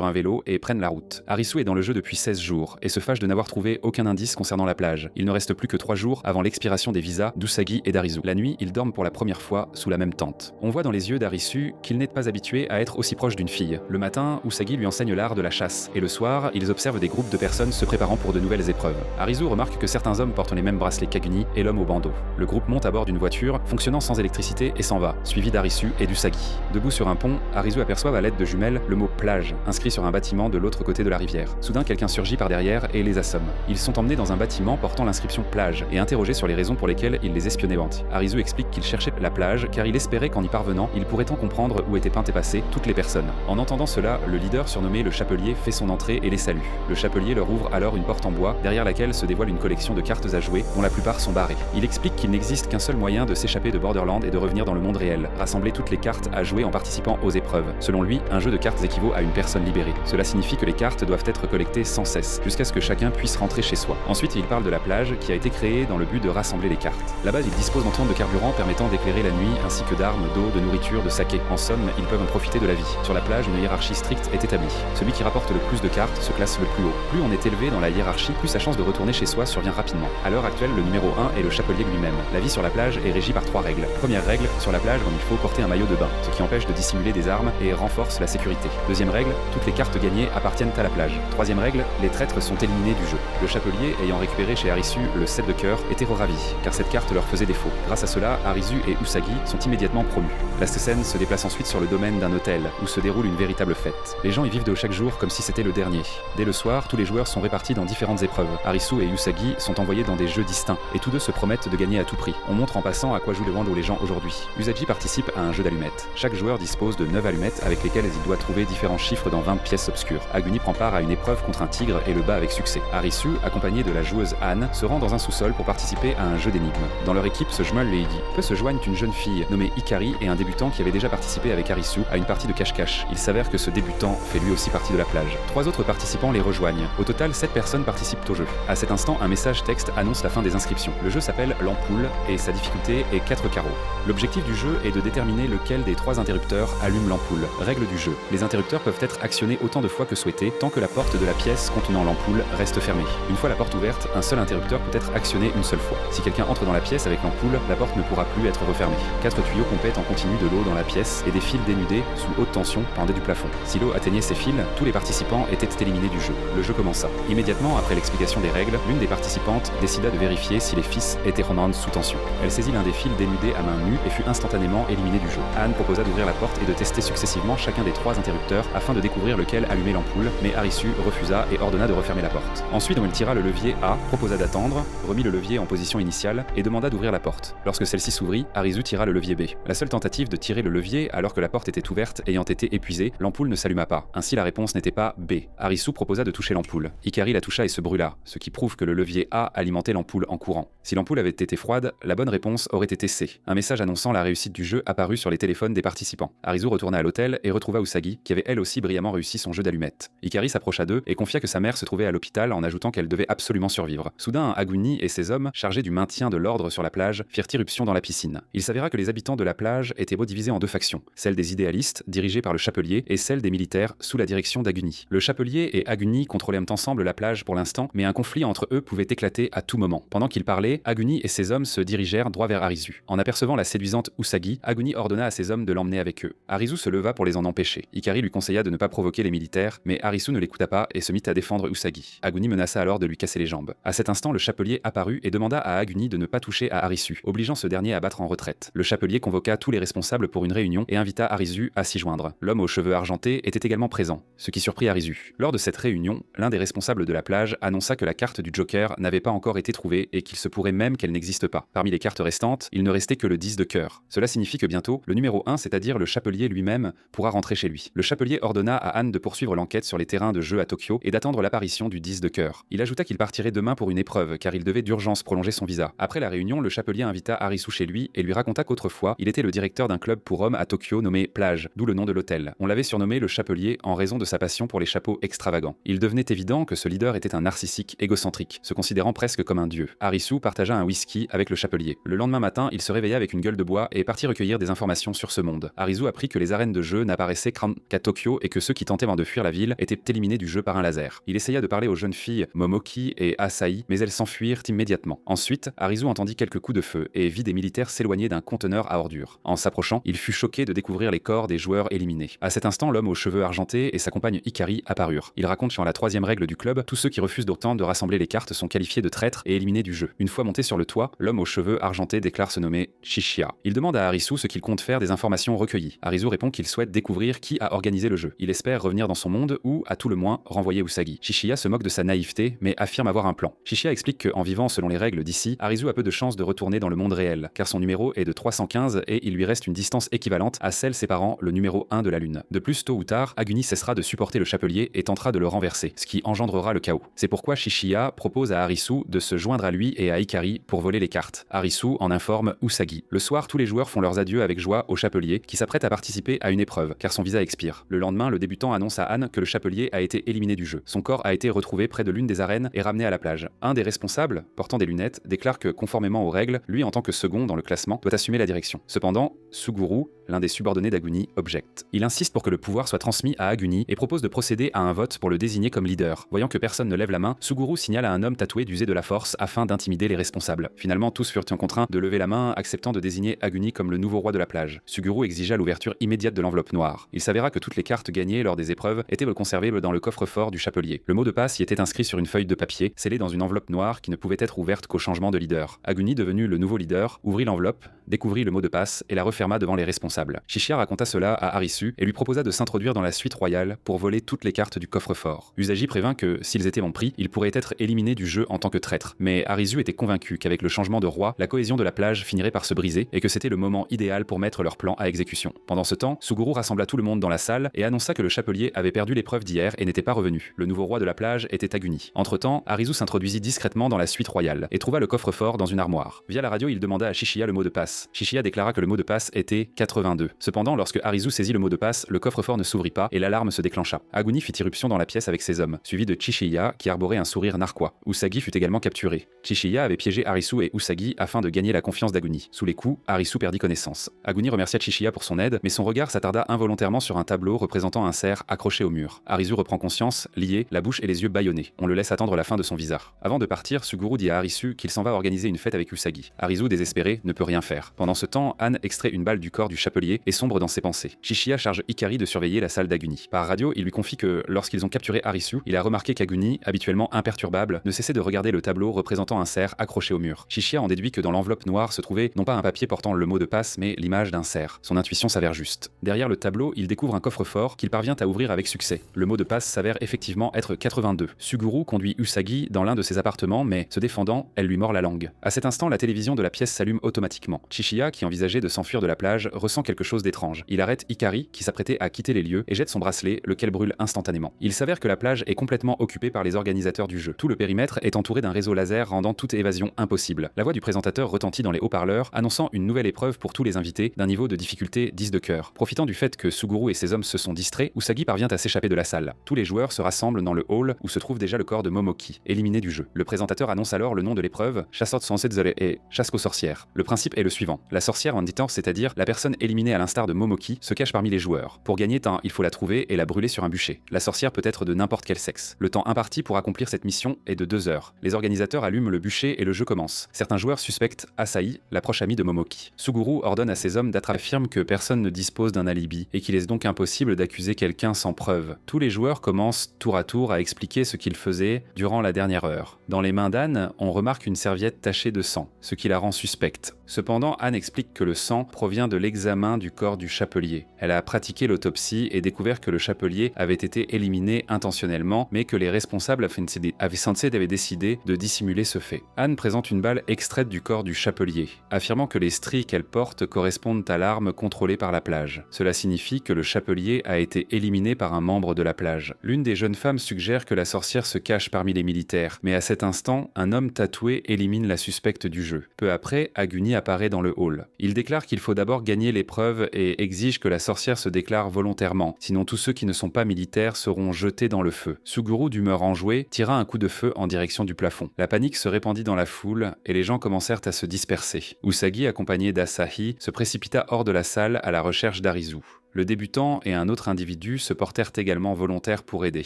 un vélo et prennent la route. Arisu est dans le jeu depuis 16 jours et se fâche de n'avoir trouvé aucun indice concernant la plage. Il ne reste plus que 3 jours avant l'expiration des visas d'Usagi et d'Arisu. La nuit, ils dorment pour la première fois sous la même tente. On voit dans les yeux d'Arisu qu'il n'est pas habitué à être aussi proche d'une fille. Le matin, Usagi lui enseigne l'art de la chasse et le soir, ils observent des groupes de personnes se préparant pour de nouvelles épreuves. Arisu remarque que certains hommes portent les mêmes bracelets qu'Aguni et l'homme au bandeau. Le groupe monte à bord d'une voiture fonctionnant sans électricité et s'en va, suivi d'Arisu et d'Usagi. Debout sur un pont, Arisu aperçoit à l'aide de jumelles le mot plage, inscrit sur un bâtiment de l'autre côté de la rivière. Soudain, quelqu'un surgit par derrière et les assomme. Ils sont emmenés dans un bâtiment portant l'inscription plage et interrogés sur les raisons pour lesquelles ils les espionnaient. Arisu explique qu'il cherchait la plage car il espérait qu'en y parvenant, il pourrait en comprendre où étaient peintes et passées toutes les personnes. En entendant cela, le leader surnommé le Chapelier fait son entrée et les salue. Le Chapelier leur ouvre alors une porte en bois, derrière laquelle se dévoile une collection de cartes à jouer, dont la plupart sont barrées. Il explique qu'il n'existe qu'un seul moyen de s'échapper de Borderland et de revenir dans le monde réel, rassembler toutes les cartes à jouer en participant aux épreuves. Selon lui, un jeu de cartes équivaut à une personne libérée. Cela signifie que les cartes doivent être collectées sans cesse, jusqu'à ce que chacun puisse rentrer chez soi. Ensuite, il parle de la plage qui a été créée dans le but de rassembler les cartes. Là-bas, ils disposent d'entrées de carburant permettant d'éclairer la nuit, ainsi que d'armes, d'eau, de nourriture, de saké. En somme, ils peuvent en profiter de la vie. Sur la plage, une hiérarchie stricte est établie. Celui qui rapporte le plus de cartes se classe le plus haut. Plus on est élevé dans la hiérarchie, plus sa chance de retourner chez soi survient rapidement. À l'heure actuelle, le numéro 1 est le Chapelier lui-même. La vie sur la plage est régie par 3 règles. Première règle, sur la plage, il faut porter un maillot de bain, ce qui empêche de dissimuler des armes et renforce la sécurité. Deuxième règle, toutes les cartes gagnées appartiennent à la plage. Troisième règle, les traîtres sont éliminés du jeu. Le Chapelier, ayant récupéré chez Arisu le 7 de cœur, était ravi, car cette carte leur faisait défaut. Grâce à cela, Arisu et Usagi sont immédiatement promus. La scène se déplace ensuite sur le domaine d'un hôtel, où se déroule une véritable véritable fête. Les gens y vivent de chaque jour comme si c'était le dernier. Dès le soir, tous les joueurs sont répartis dans différentes épreuves. Arisu et Usagi sont envoyés dans des jeux distincts, et tous deux se promettent de gagner à tout prix. On montre en passant à quoi jouent les Wando les gens aujourd'hui. Usagi participe à un jeu d'allumettes. Chaque joueur dispose de 9 allumettes avec lesquelles il doit trouver différents chiffres dans 20 pièces obscures. Aguni prend part à une épreuve contre un tigre et le bat avec succès. Arisu, accompagné de la joueuse Anne, se rend dans un sous-sol pour participer à un jeu d'énigmes. Dans leur équipe se Jumel et Iggy. Peu se joignent une jeune fille nommée Ikari et un débutant qui avait déjà participé avec Arisu à une partie de cache-cache. Il s'avère que ce débutant fait lui aussi partie de la plage. 3 autres participants les rejoignent. Au total, 7 personnes participent au jeu. À cet instant, un message texte annonce la fin des inscriptions. Le jeu s'appelle l'ampoule et sa difficulté est 4 carreaux. L'objectif du jeu est de déterminer lequel des 3 interrupteurs allume l'ampoule. Règle du jeu. Les interrupteurs peuvent être actionnés autant de fois que souhaité tant que la porte de la pièce contenant l'ampoule reste fermée. Une fois la porte ouverte, un seul interrupteur peut être actionné une seule fois. Si quelqu'un entre dans la pièce avec l'ampoule, la porte ne pourra plus être refermée. 4 tuyaux compètent en continu de l'eau dans la pièce et des fils dénudés sous haute tension pendaient du plafond. Si l'eau atteignait ces fils, tous les participants étaient éliminés du jeu. Le jeu commença. Immédiatement après l'explication des règles, l'une des participantes décida de vérifier si les fils étaient rendus sous tension. Elle saisit l'un des fils dénudés à main nue et fut instantanément éliminée du jeu. Anne proposa d'ouvrir la porte et de tester successivement chacun des 3 interrupteurs afin de découvrir lequel allumait l'ampoule, mais Arisu refusa et ordonna de refermer la porte. Ensuite, on tira le levier A, proposa d'attendre, remit le levier en position initiale et demanda d'ouvrir la porte. Lorsque celle-ci s'ouvrit, Arisu tira le levier B. La seule tentative de tirer le levier alors que la porte était ouverte ayant été épuisée, l'ampoule ne s'alluma pas. Ainsi la réponse n'était pas B. Arisu proposa de toucher l'ampoule. Ikari la toucha et se brûla, ce qui prouve que le levier A alimentait l'ampoule en courant. Si l'ampoule avait été froide, la bonne réponse aurait été C. Un message annonçant la réussite du jeu apparut sur les téléphones des participants. Arisu retourna à l'hôtel et retrouva Usagi, qui avait elle aussi brillamment réussi son jeu d'allumettes. Ikari s'approcha d'eux et confia que sa mère se trouvait à l'hôpital en ajoutant qu'elle devait absolument survivre. Soudain, Aguni et ses hommes, chargés du maintien de l'ordre sur la plage, firent irruption dans la piscine. Il s'avéra que les habitants de la plage étaient divisés en 2 factions, celle des idéalistes, dirigée par le chapelier, et celle des militaires, sous la direction d'Aguni. Le chapelier et Aguni contrôlaient ensemble la plage pour l'instant, mais un conflit entre eux pouvait éclater à tout moment. Pendant qu'ils parlaient, Aguni et ses hommes se dirigèrent droit vers Arisu. En apercevant la séduisante Usagi, Aguni ordonna à ses hommes de l'emmener avec eux. Arisu se leva pour les en empêcher. Ikari lui conseilla de ne pas provoquer les militaires, mais Arisu ne l'écouta pas et se mit à défendre Usagi. Aguni menaça alors de lui casser les jambes. À cet instant, le chapelier apparut et demanda à Aguni de ne pas toucher à Arisu, obligeant ce dernier à battre en retraite. Le chapelier convoqua tous les responsables pour une réunion et invita Arisu à s'y joindre. L'homme aux cheveux argentés était également présent, ce qui surprit Arisu. Lors de cette réunion, l'un des responsables de la plage annonça que la carte du Joker n'avait pas encore été trouvée et qu'il se pourrait même qu'elle n'existe pas. Parmi les cartes restantes, il ne restait que le 10 de cœur. Cela signifie que bientôt, le numéro 1, c'est-à-dire le chapelier lui-même, pourra rentrer chez lui. Le chapelier ordonna à Anne de poursuivre l'enquête sur les terrains de jeu à Tokyo et d'attendre l'apparition du 10 de cœur. Il ajouta qu'il partirait demain pour une épreuve car il devait d'urgence prolonger son visa. Après la réunion, le chapelier invita Arisu chez lui et lui raconta qu'autrefois, il était le directeur d'un club pour hommes à Tokyo nommé Plage, d'où le nom de l'hôtel. On l'avait surnommé le chapelier en raison de sa passion pour les chapeaux extravagants. Il devenait évident que ce leader était un narcissique égocentrique, se considérant presque comme un dieu. Arisu partagea un whisky avec le chapelier. Le lendemain matin, il se réveilla avec une gueule de bois et partit recueillir des informations sur ce monde. Arisu apprit que les arènes de jeu n'apparaissaient qu'à Tokyo et que ceux qui tentaient de fuir la ville étaient éliminés du jeu par un laser. Il essaya de parler aux jeunes filles Momoki et Asahi, mais elles s'enfuirent immédiatement. Ensuite, Arisu entendit quelques coups de feu et vit des militaires s'éloigner d'un conteneur à ordures. En s'approchant, il fut choqué de découvrir les corps des joueurs éliminés. À cet instant, l'homme aux cheveux argentés et sa compagne Ikari apparurent. Il raconte sur la 3e règle du club, tous ceux qui refusent d'autant de rassembler les cartes sont qualifiés de traîtres et éliminés du jeu. Une fois monté sur le toit, l'homme aux cheveux argentés déclare se nommer Shishiya. Il demande à Arisu ce qu'il compte faire des informations recueillies. Arisu répond qu'il souhaite découvrir qui a organisé le jeu. Il espère revenir dans son monde ou, à tout le moins, renvoyer Usagi. Shishiya se moque de sa naïveté, mais affirme avoir un plan. Shishiya explique qu'en vivant selon les règles d'ici, Arisu a peu de chances de retourner dans le monde réel, car son numéro est de 315 et il lui reste une distance équivalente à celle séparant le numéro 1 de la Lune. De plus, tôt ou tard, Aguni cessera de supporter le chapelier et tentera de le renverser, ce qui engendrera le chaos. C'est pourquoi Shishiya propose à Arisu de se joindre à lui et à Ikari pour voler les cartes. Arisu en informe Usagi. Le soir, tous les joueurs font leurs adieux avec joie au chapelier, qui s'apprête à participer à une épreuve, car son visa expire. Le lendemain, le débutant annonce à Anne que le chapelier a été éliminé du jeu. Son corps a été retrouvé près de l'une des arènes et ramené à la plage. Un des responsables, portant des lunettes, déclare que, conformément aux règles, lui en tant que second dans le classement, doit assumer la direction. Cependant, Suguru, l'un des subordonnés d'Aguni, objecte. Il insiste pour que le pouvoir soit transmis à Aguni et propose de procéder à un vote pour le désigner comme leader. Voyant que personne ne lève la main, Suguru signale à un homme tatoué d'user de la force afin d'intimider les responsables. Finalement, tous furent contraints de lever la main, acceptant de désigner Aguni comme le nouveau roi de la plage. Suguru exigea l'ouverture immédiate de l'enveloppe noire. Il s'avéra que toutes les cartes gagnées lors des épreuves étaient conservées dans le coffre-fort du chapelier. Le mot de passe y était inscrit sur une feuille de papier, scellée dans une enveloppe noire qui ne pouvait être ouverte qu'au changement de leader. Aguni, devenu le nouveau leader, ouvrit l'enveloppe, découvrit le mot de passe et la referma devant les responsables. sable. Shishiya raconta cela à Arisu et lui proposa de s'introduire dans la suite royale pour voler toutes les cartes du coffre-fort. Usagi prévint que, s'ils étaient bon pris, ils pourraient être éliminés du jeu en tant que traîtres. Mais Arisu était convaincu qu'avec le changement de roi, la cohésion de la plage finirait par se briser et que c'était le moment idéal pour mettre leur plan à exécution. Pendant ce temps, Suguru rassembla tout le monde dans la salle et annonça que le chapelier avait perdu l'épreuve d'hier et n'était pas revenu. Le nouveau roi de la plage était Aguni. Entre-temps, Arisu s'introduisit discrètement dans la suite royale et trouva le coffre-fort dans une armoire. Via la radio, il demanda à Shishiya le mot de passe. Shishiya déclara que le mot de passe était 82. Cependant, lorsque Arisu saisit le mot de passe, le coffre-fort ne s'ouvrit pas et l'alarme se déclencha. Aguni fit irruption dans la pièce avec ses hommes, suivi de Shishiya qui arborait un sourire narquois. Usagi fut également capturé. Shishiya avait piégé Arisu et Usagi afin de gagner la confiance d'Aguni. Sous les coups, Arisu perdit connaissance. Aguni remercia Shishiya pour son aide, mais son regard s'attarda involontairement sur un tableau représentant un cerf accroché au mur. Arisu reprend conscience, lié, la bouche et les yeux bâillonnés. On le laisse attendre la fin de son visard. Avant de partir, Suguru dit à Arisu qu'il s'en va organiser une fête avec Usagi. Arisu, désespéré, ne peut rien faire. Pendant ce temps, Anne extrait une balle du corps du chapelier et sombre dans ses pensées. Shishiya charge Hikari de surveiller la salle d'Aguni. Par radio, il lui confie que, lorsqu'ils ont capturé Arisu, il a remarqué qu'Aguni, habituellement imperturbable, ne cessait de regarder le tableau représentant un cerf accroché au mur. Shishiya en déduit que dans l'enveloppe noire se trouvait non pas un papier portant le mot de passe, mais l'image d'un cerf. Son intuition s'avère juste. Derrière le tableau, il découvre un coffre-fort qu'il parvient à ouvrir avec succès. Le mot de passe s'avère effectivement être 82. Suguru conduit Usagi dans l'un de ses appartements, mais se défendant, elle lui mord la langue. À cet instant, la télévision de la pièce s'allume automatiquement. Shishiya, qui envisageait de s'enfuir de la plage, ressent quelque chose d'étrange. Il arrête Hikari, qui s'apprêtait à quitter les lieux, et jette son bracelet, lequel brûle instantanément. Il s'avère que la plage est complètement occupée par les organisateurs du jeu. Tout le périmètre est entouré d'un réseau laser rendant toute évasion impossible. La voix du présentateur retentit dans les haut-parleurs, annonçant une nouvelle épreuve pour tous les invités, d'un niveau de difficulté 10 de cœur. Profitant du fait que Suguru et ses hommes se sont distraits, Usagi parvient à s'échapper de la salle. Tous les joueurs se rassemblent dans le hall où se trouve déjà le corps de Momoki, éliminé du jeu. Le présentateur annonce alors le nom de l'épreuve, Chassot Sansezore et chasse aux sorcières. Le principe est le suivant. La sorcière en dit-on, c'est-à-dire la personne éliminée à l'instar de Momoki, se cache parmi les joueurs. Pour gagner temps, il faut la trouver et la brûler sur un bûcher. La sorcière peut être de n'importe quel sexe. Le temps imparti pour accomplir cette mission est de 2 heures. Les organisateurs allument le bûcher et le jeu commence. Certains joueurs suspectent Asahi, la proche amie de Momoki. Suguru ordonne à ses hommes affirme que personne ne dispose d'un alibi et qu'il est donc impossible d'accuser quelqu'un sans preuve. Tous les joueurs commencent tour à tour à expliquer ce qu'ils faisaient durant la dernière heure. Dans les mains d'Anne, on remarque une serviette tachée de sang, ce qui la rend suspecte. Cependant, Anne explique que le sang provient de l'examen du corps du chapelier. Elle a pratiqué l'autopsie et découvert que le chapelier avait été éliminé intentionnellement, mais que les responsables avaient décidé de dissimuler ce fait. Anne présente une balle extraite du corps du chapelier, affirmant que les stries qu'elle porte correspondent à l'arme contrôlée par la plage. Cela signifie que le chapelier a été éliminé par un membre de la plage. L'une des jeunes femmes suggère que la sorcière se cache parmi les militaires, mais à cet instant, un homme tatoué élimine la suspecte du jeu. Peu après, Aguni apparaît dans le hall. Il déclare qu'il faut d'abord gagner l'épreuve et exige que la sorcière se déclare volontairement, sinon tous ceux qui ne sont pas militaires seront jetés dans le feu. Suguru, d'humeur enjouée, tira un coup de feu en direction du plafond. La panique se répandit dans la foule et les gens commencèrent à se disperser. Usagi, accompagné d'Asahi, se précipita hors de la salle à la recherche d'Arisu. Le débutant et un autre individu se portèrent également volontaires pour aider.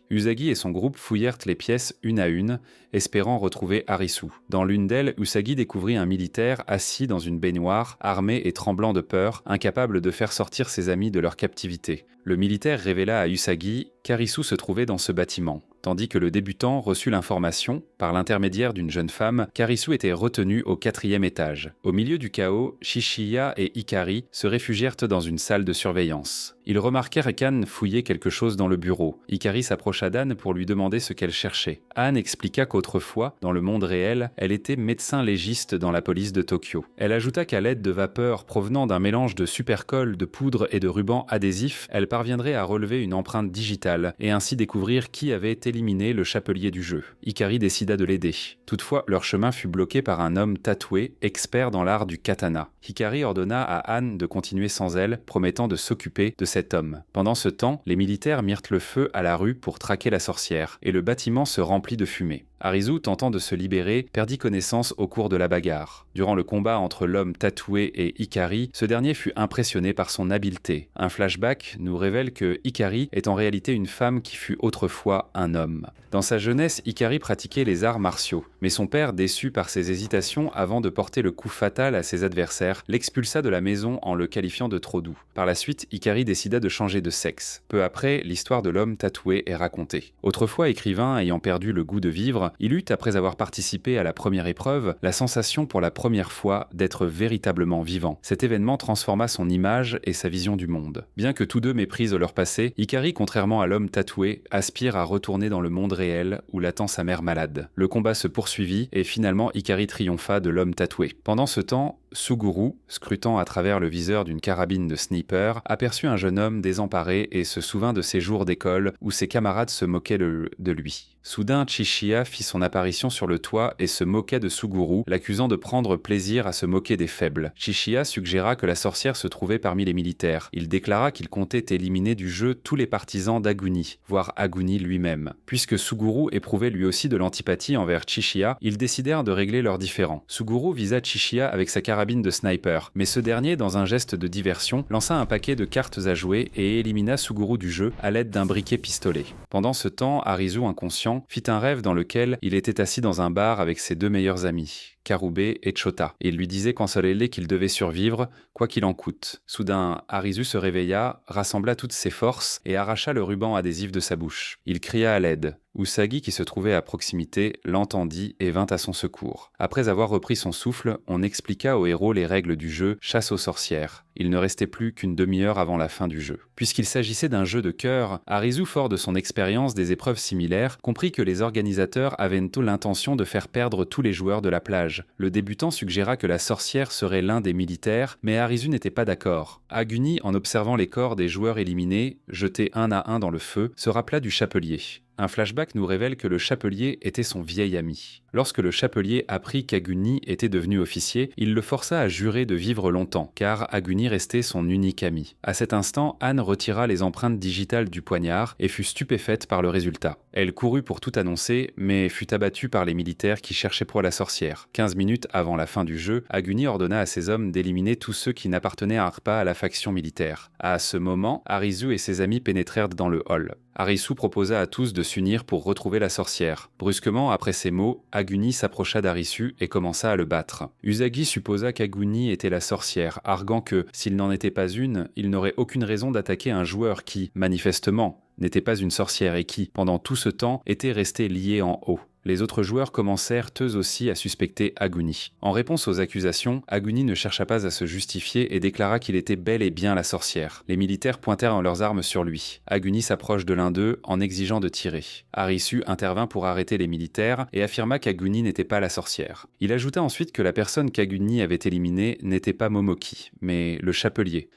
Usagi et son groupe fouillèrent les pièces une à une, espérant retrouver Arisu. Dans l'une d'elles, Usagi découvrit un militaire assis dans une baignoire, armé et tremblant de peur, incapable de faire sortir ses amis de leur captivité. Le militaire révéla à Usagi qu'Arisu se trouvait dans ce bâtiment, tandis que le débutant reçut l'information, par l'intermédiaire d'une jeune femme, qu'Arisu était retenu au 4e étage. Au milieu du chaos, Shishiya et Hikari se réfugièrent dans une salle de surveillance. Ils remarquèrent qu'Anne fouillait quelque chose dans le bureau. Hikari s'approcha d'Anne pour lui demander ce qu'elle cherchait. Anne expliqua qu'autrefois, dans le monde réel, elle était médecin légiste dans la police de Tokyo. Elle ajouta qu'à l'aide de vapeurs provenant d'un mélange de supercolle, de poudre et de ruban adhésif, elle parviendrait à relever une empreinte digitale et ainsi découvrir qui avait éliminé le chapelier du jeu. Hikari décida de l'aider. Toutefois, leur chemin fut bloqué par un homme tatoué, expert dans l'art du katana. Hikari ordonna à Anne de continuer sans elle, promettant de s'occuper de cet homme. Pendant ce temps, les militaires mirent le feu à la rue pour traquer la sorcière, et le bâtiment se remplit de fumée. Arisu, tentant de se libérer, perdit connaissance au cours de la bagarre. Durant le combat entre l'homme tatoué et Hikari, ce dernier fut impressionné par son habileté. Un flashback nous révèle que Hikari est en réalité une femme qui fut autrefois un homme. Dans Dans sa jeunesse, Ikari pratiquait les arts martiaux, mais son père, déçu par ses hésitations avant de porter le coup fatal à ses adversaires, l'expulsa de la maison en le qualifiant de trop doux. Par la suite, Ikari décida de changer de sexe. Peu après, l'histoire de l'homme tatoué est racontée. Autrefois écrivain ayant perdu le goût de vivre, il eut, après avoir participé à la première épreuve, la sensation pour la première fois d'être véritablement vivant. Cet événement transforma son image et sa vision du monde. Bien que tous deux méprisent leur passé, Ikari, contrairement à l'homme tatoué, aspire à retourner dans le monde réel où l'attend sa mère malade. Le combat se poursuivit et finalement Ikari triompha de l'homme tatoué. Pendant ce temps, Suguru, scrutant à travers le viseur d'une carabine de sniper, aperçut un jeune homme désemparé et se souvint de ses jours d'école où ses camarades se moquaient de lui. Soudain, Chishiya fit son apparition sur le toit et se moquait de Suguru, l'accusant de prendre plaisir à se moquer des faibles. Chishiya suggéra que la sorcière se trouvait parmi les militaires. Il déclara qu'il comptait éliminer du jeu tous les partisans d'Aguni, voire Aguni lui-même. Puisque Suguru éprouvait lui aussi de l'antipathie envers Chishiya, ils décidèrent de régler leurs différends. Suguru visa Chishiya avec sa carabine de sniper, mais ce dernier, dans un geste de diversion, lança un paquet de cartes à jouer et élimina Suguru du jeu à l'aide d'un briquet pistolet. Pendant ce temps, Arizu, inconscient, fit un rêve dans lequel il était assis dans un bar avec ses deux meilleurs amis, Karube et Chota, et il lui disait qu'en qu'il devait survivre, quoi qu'il en coûte. Soudain, Arizu se réveilla, rassembla toutes ses forces et arracha le ruban adhésif de sa bouche. Il cria à l'aide. Usagi, qui se trouvait à proximité, l'entendit et vint à son secours. Après avoir repris son souffle, on expliqua au héros les règles du jeu Chasse aux sorcières. Il ne restait plus qu'une demi-heure avant la fin du jeu. Puisqu'il s'agissait d'un jeu de cœur, Arizu, fort de son expérience des épreuves similaires, comprit que les organisateurs avaient l'intention de faire perdre tous les joueurs de la plage. Le débutant suggéra que la sorcière serait l'un des militaires, mais Arizu n'était pas d'accord. Aguni, en observant les corps des joueurs éliminés, jetés un à un dans le feu, se rappela du chapelier. Un flashback nous révèle que le chapelier était son vieil ami. Lorsque le chapelier apprit qu'Aguni était devenu officier, il le força à jurer de vivre longtemps, car Aguni restait son unique ami. À cet instant, Anne retira les empreintes digitales du poignard et fut stupéfaite par le résultat. Elle courut pour tout annoncer, mais fut abattue par les militaires qui cherchaient pour la sorcière. 15 minutes avant la fin du jeu, Aguni ordonna à ses hommes d'éliminer tous ceux qui n'appartenaient pas à la faction militaire. À ce moment, Arizu et ses amis pénétrèrent dans le hall. Arisu proposa à tous de s'unir pour retrouver la sorcière. Brusquement, après ces mots, Aguni s'approcha d'Arisu et commença à le battre. Usagi supposa qu'Aguni était la sorcière, arguant que, s'il n'en était pas une, il n'aurait aucune raison d'attaquer un joueur qui, manifestement, n'était pas une sorcière et qui, pendant tout ce temps, était resté lié en haut. Les autres joueurs commencèrent eux aussi à suspecter Aguni. En réponse aux accusations, Aguni ne chercha pas à se justifier et déclara qu'il était bel et bien la sorcière. Les militaires pointèrent leurs armes sur lui. Aguni s'approche de l'un d'eux en exigeant de tirer. Arisu intervint pour arrêter les militaires et affirma qu'Aguni n'était pas la sorcière. Il ajouta ensuite que la personne qu'Aguni avait éliminée n'était pas Momoki, mais le chapelier.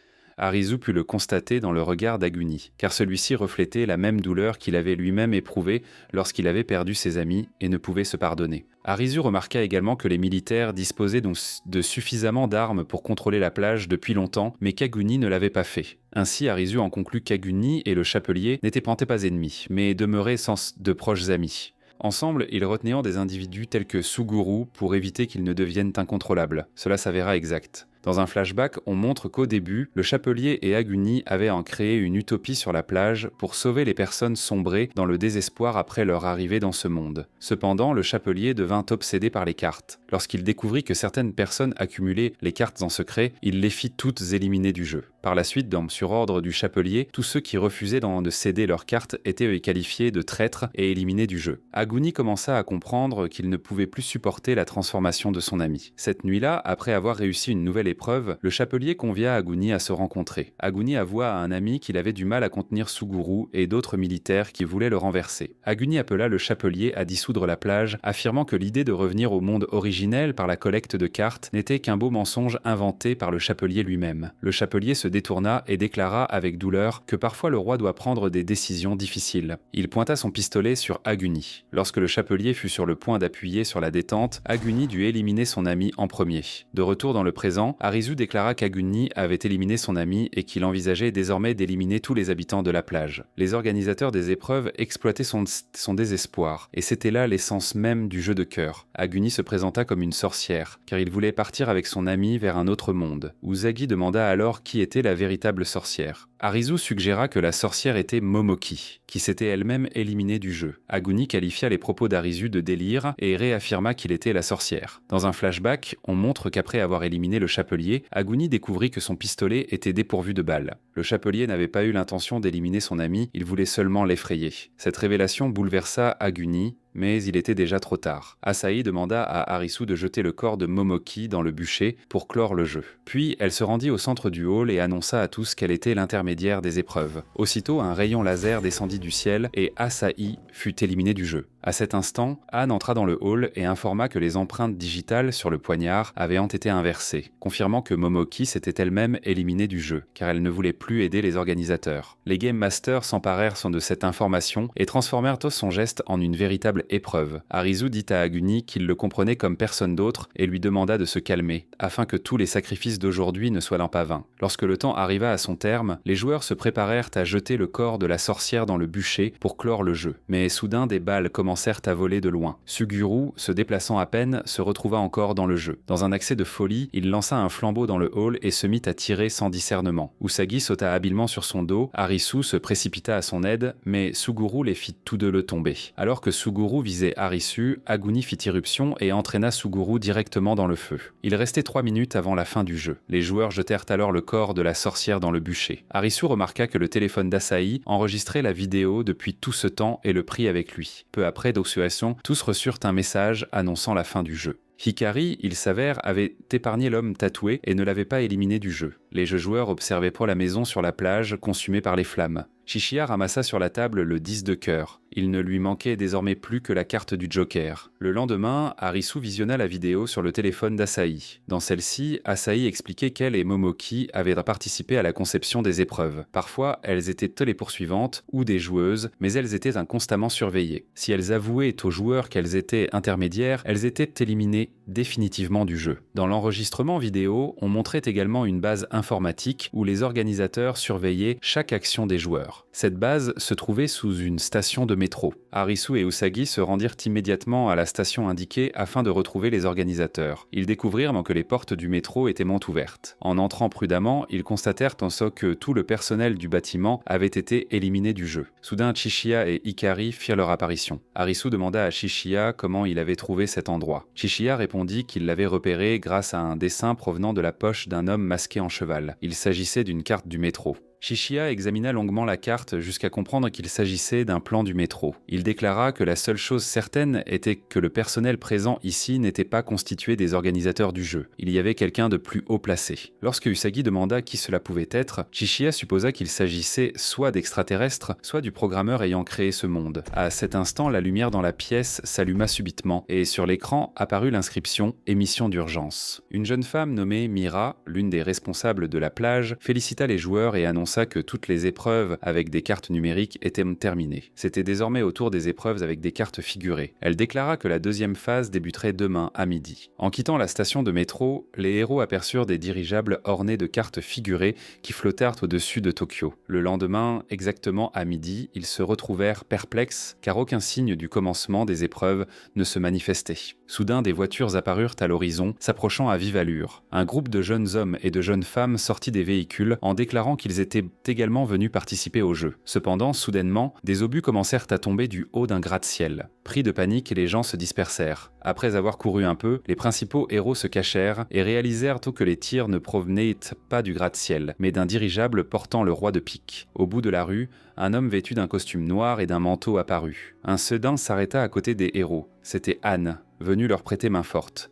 Arizu put le constater dans le regard d'Aguni, car celui-ci reflétait la même douleur qu'il avait lui-même éprouvée lorsqu'il avait perdu ses amis et ne pouvait se pardonner. Arizu remarqua également que les militaires disposaient donc de suffisamment d'armes pour contrôler la plage depuis longtemps, mais qu'Aguni ne l'avait pas fait. Ainsi, Arizu en conclut qu'Aguni et le chapelier n'étaient pas ennemis, mais demeuraient de proches amis. Ensemble, ils retenaient des individus tels que Suguru pour éviter qu'ils ne deviennent incontrôlables. Cela s'avéra exact. Dans un flashback, on montre qu'au début, le chapelier et Aguni avaient en créé une utopie sur la plage pour sauver les personnes sombrées dans le désespoir après leur arrivée dans ce monde. Cependant, le chapelier devint obsédé par les cartes. Lorsqu'il découvrit que certaines personnes accumulaient les cartes en secret, il les fit toutes éliminer du jeu. Par la suite, sur ordre du chapelier, tous ceux qui refusaient de céder leurs cartes étaient qualifiés de traîtres et éliminés du jeu. Aguni commença à comprendre qu'il ne pouvait plus supporter la transformation de son ami. Cette nuit-là, après avoir réussi une nouvelle épreuve, le chapelier convia Aguni à se rencontrer. Aguni avoua à un ami qu'il avait du mal à contenir Suguru et d'autres militaires qui voulaient le renverser. Aguni appela le chapelier à dissoudre la plage, affirmant que l'idée de revenir au monde originel par la collecte de cartes n'était qu'un beau mensonge inventé par le chapelier lui-même. Le chapelier se détourna et déclara avec douleur que parfois le roi doit prendre des décisions difficiles. Il pointa son pistolet sur Aguni. Lorsque le chapelier fut sur le point d'appuyer sur la détente, Aguni dut éliminer son ami en premier. De retour dans le présent, Arizu déclara qu'Aguni avait éliminé son ami et qu'il envisageait désormais d'éliminer tous les habitants de la plage. Les organisateurs des épreuves exploitaient son désespoir, et c'était là l'essence même du jeu de cœur. Aguni se présenta comme une sorcière, car il voulait partir avec son ami vers un autre monde. Usagi demanda alors qui était la véritable sorcière. Arisu suggéra que la sorcière était Momoki, qui s'était elle-même éliminée du jeu. Aguni qualifia les propos d'Arisu de délire et réaffirma qu'il était la sorcière. Dans un flashback, on montre qu'après avoir éliminé le chapelier, Aguni découvrit que son pistolet était dépourvu de balles. Le chapelier n'avait pas eu l'intention d'éliminer son ami, il voulait seulement l'effrayer. Cette révélation bouleversa Aguni, mais il était déjà trop tard. Asahi demanda à Arisu de jeter le corps de Momoki dans le bûcher pour clore le jeu. Puis elle se rendit au centre du hall et annonça à tous qu'elle était l'intermédiaire des épreuves. Aussitôt, un rayon laser descendit du ciel et Asahi fut éliminé du jeu. À cet instant, Anne entra dans le hall et informa que les empreintes digitales sur le poignard avaient été inversées, confirmant que Momoki s'était elle-même éliminée du jeu, car elle ne voulait plus aider les organisateurs. Les Game Masters s'emparèrent de cette information et transformèrent son geste en une véritable épreuve. Arisu dit à Aguni qu'il le comprenait comme personne d'autre et lui demanda de se calmer, afin que tous les sacrifices d'aujourd'hui ne soient pas vains. Lorsque le temps arriva à son terme, les joueurs se préparèrent à jeter le corps de la sorcière dans le bûcher pour clore le jeu. Mais soudain, des balles commencèrent à voler de loin. Suguru, se déplaçant à peine, se retrouva encore dans le jeu. Dans un accès de folie, il lança un flambeau dans le hall et se mit à tirer sans discernement. Usagi sauta habilement sur son dos, Arisu se précipita à son aide, mais Suguru les fit tous deux le tomber. Alors que Suguru visait Arisu, Aguni fit irruption et entraîna Suguru directement dans le feu. Il restait 3 minutes avant la fin du jeu. Les joueurs jetèrent alors le corps de la sorcière dans le bûcher. Arisu remarqua que le téléphone d'Asahi enregistrait la vidéo depuis tout ce temps et le prit avec lui. Peu après d'observation, tous reçurent un message annonçant la fin du jeu. Hikari, il s'avère, avait épargné l'homme tatoué et ne l'avait pas éliminé du jeu. Les joueurs observaient pour la maison sur la plage, consumée par les flammes. Shishiya ramassa sur la table le 10 de cœur. Il ne lui manquait désormais plus que la carte du Joker. Le lendemain, Arisu visionna la vidéo sur le téléphone d'Asahi. Dans celle-ci, Asahi expliquait qu'elle et Momoki avaient participé à la conception des épreuves. Parfois, elles étaient télépoursuivantes ou des joueuses, mais elles étaient inconstamment surveillées. Si elles avouaient aux joueurs qu'elles étaient intermédiaires, elles étaient éliminées définitivement du jeu. Dans l'enregistrement vidéo, on montrait également une base informatique où les organisateurs surveillaient chaque action des joueurs. Cette base se trouvait sous une station de métro. Arisu et Usagi se rendirent immédiatement à la station indiquée afin de retrouver les organisateurs. Ils découvrirent que les portes du métro étaient ouvertes. En entrant prudemment, ils constatèrent que tout le personnel du bâtiment avait été éliminé du jeu. Soudain, Shishiya et Hikari firent leur apparition. Arisu demanda à Shishiya comment il avait trouvé cet endroit. Shishiya répondit qu'il l'avait repéré grâce à un dessin provenant de la poche d'un homme masqué en cheval. Il s'agissait d'une carte du métro. Shishiya examina longuement la carte jusqu'à comprendre qu'il s'agissait d'un plan du métro. Il déclara que la seule chose certaine était que le personnel présent ici n'était pas constitué des organisateurs du jeu. Il y avait quelqu'un de plus haut placé. Lorsque Usagi demanda qui cela pouvait être, Shishiya supposa qu'il s'agissait soit d'extraterrestres, soit du programmeur ayant créé ce monde. À cet instant, la lumière dans la pièce s'alluma subitement et sur l'écran apparut l'inscription « Émission d'urgence ». Une jeune femme nommée Mira, l'une des responsables de la plage, félicita les joueurs et annonça que toutes les épreuves avec des cartes numériques étaient terminées. C'était désormais au tour des épreuves avec des cartes figurées. Elle déclara que la deuxième phase débuterait demain à midi. En quittant la station de métro, les héros aperçurent des dirigeables ornés de cartes figurées qui flottèrent au-dessus de Tokyo. Le lendemain, exactement à midi, ils se retrouvèrent perplexes car aucun signe du commencement des épreuves ne se manifestait. Soudain, des voitures apparurent à l'horizon, s'approchant à vive allure. Un groupe de jeunes hommes et de jeunes femmes sortit des véhicules en déclarant qu'ils étaient également venus participer au jeu. Cependant, soudainement, des obus commencèrent à tomber du haut d'un gratte-ciel. Pris de panique, les gens se dispersèrent. Après avoir couru un peu, les principaux héros se cachèrent et réalisèrent que les tirs ne provenaient pas du gratte-ciel, mais d'un dirigeable portant le roi de pique. Au bout de la rue, un homme vêtu d'un costume noir et d'un manteau apparut. Un sedan s'arrêta à côté des héros. C'était Anne, venue leur prêter main forte.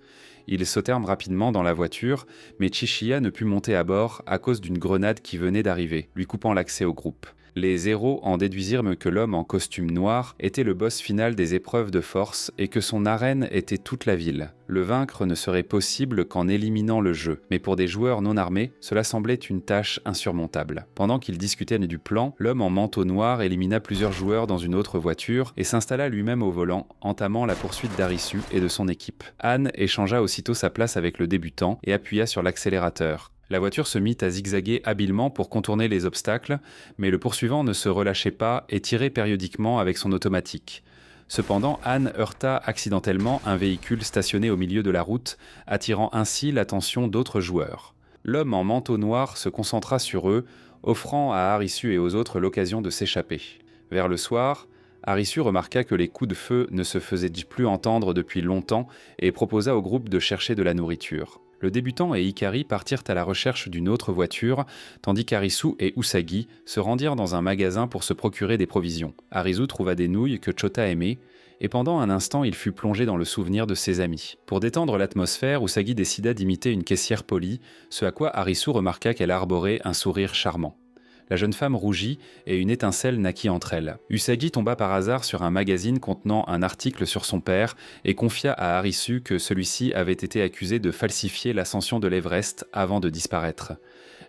Ils sautèrent rapidement dans la voiture, mais Shishiya ne put monter à bord à cause d'une grenade qui venait d'arriver, lui coupant l'accès au groupe. Les héros en déduisirent que l'homme en costume noir était le boss final des épreuves de force et que son arène était toute la ville. Le vaincre ne serait possible qu'en éliminant le jeu, mais pour des joueurs non armés, cela semblait une tâche insurmontable. Pendant qu'ils discutaient du plan, l'homme en manteau noir élimina plusieurs joueurs dans une autre voiture et s'installa lui-même au volant, entamant la poursuite d'Arisu et de son équipe. Anne échangea aussitôt sa place avec le débutant et appuya sur l'accélérateur. La voiture se mit à zigzaguer habilement pour contourner les obstacles, mais le poursuivant ne se relâchait pas et tirait périodiquement avec son automatique. Cependant, Anne heurta accidentellement un véhicule stationné au milieu de la route, attirant ainsi l'attention d'autres joueurs. L'homme en manteau noir se concentra sur eux, offrant à Arisu et aux autres l'occasion de s'échapper. Vers le soir, Arisu remarqua que les coups de feu ne se faisaient plus entendre depuis longtemps et proposa au groupe de chercher de la nourriture. Le débutant et Hikari partirent à la recherche d'une autre voiture, tandis qu'Arisu et Usagi se rendirent dans un magasin pour se procurer des provisions. Arisu trouva des nouilles que Chota aimait, et pendant un instant il fut plongé dans le souvenir de ses amis. Pour détendre l'atmosphère, Usagi décida d'imiter une caissière polie, ce à quoi Arisu remarqua qu'elle arborait un sourire charmant. La jeune femme rougit et une étincelle naquit entre elles. Usagi tomba par hasard sur un magazine contenant un article sur son père et confia à Arisu que celui-ci avait été accusé de falsifier l'ascension de l'Everest avant de disparaître.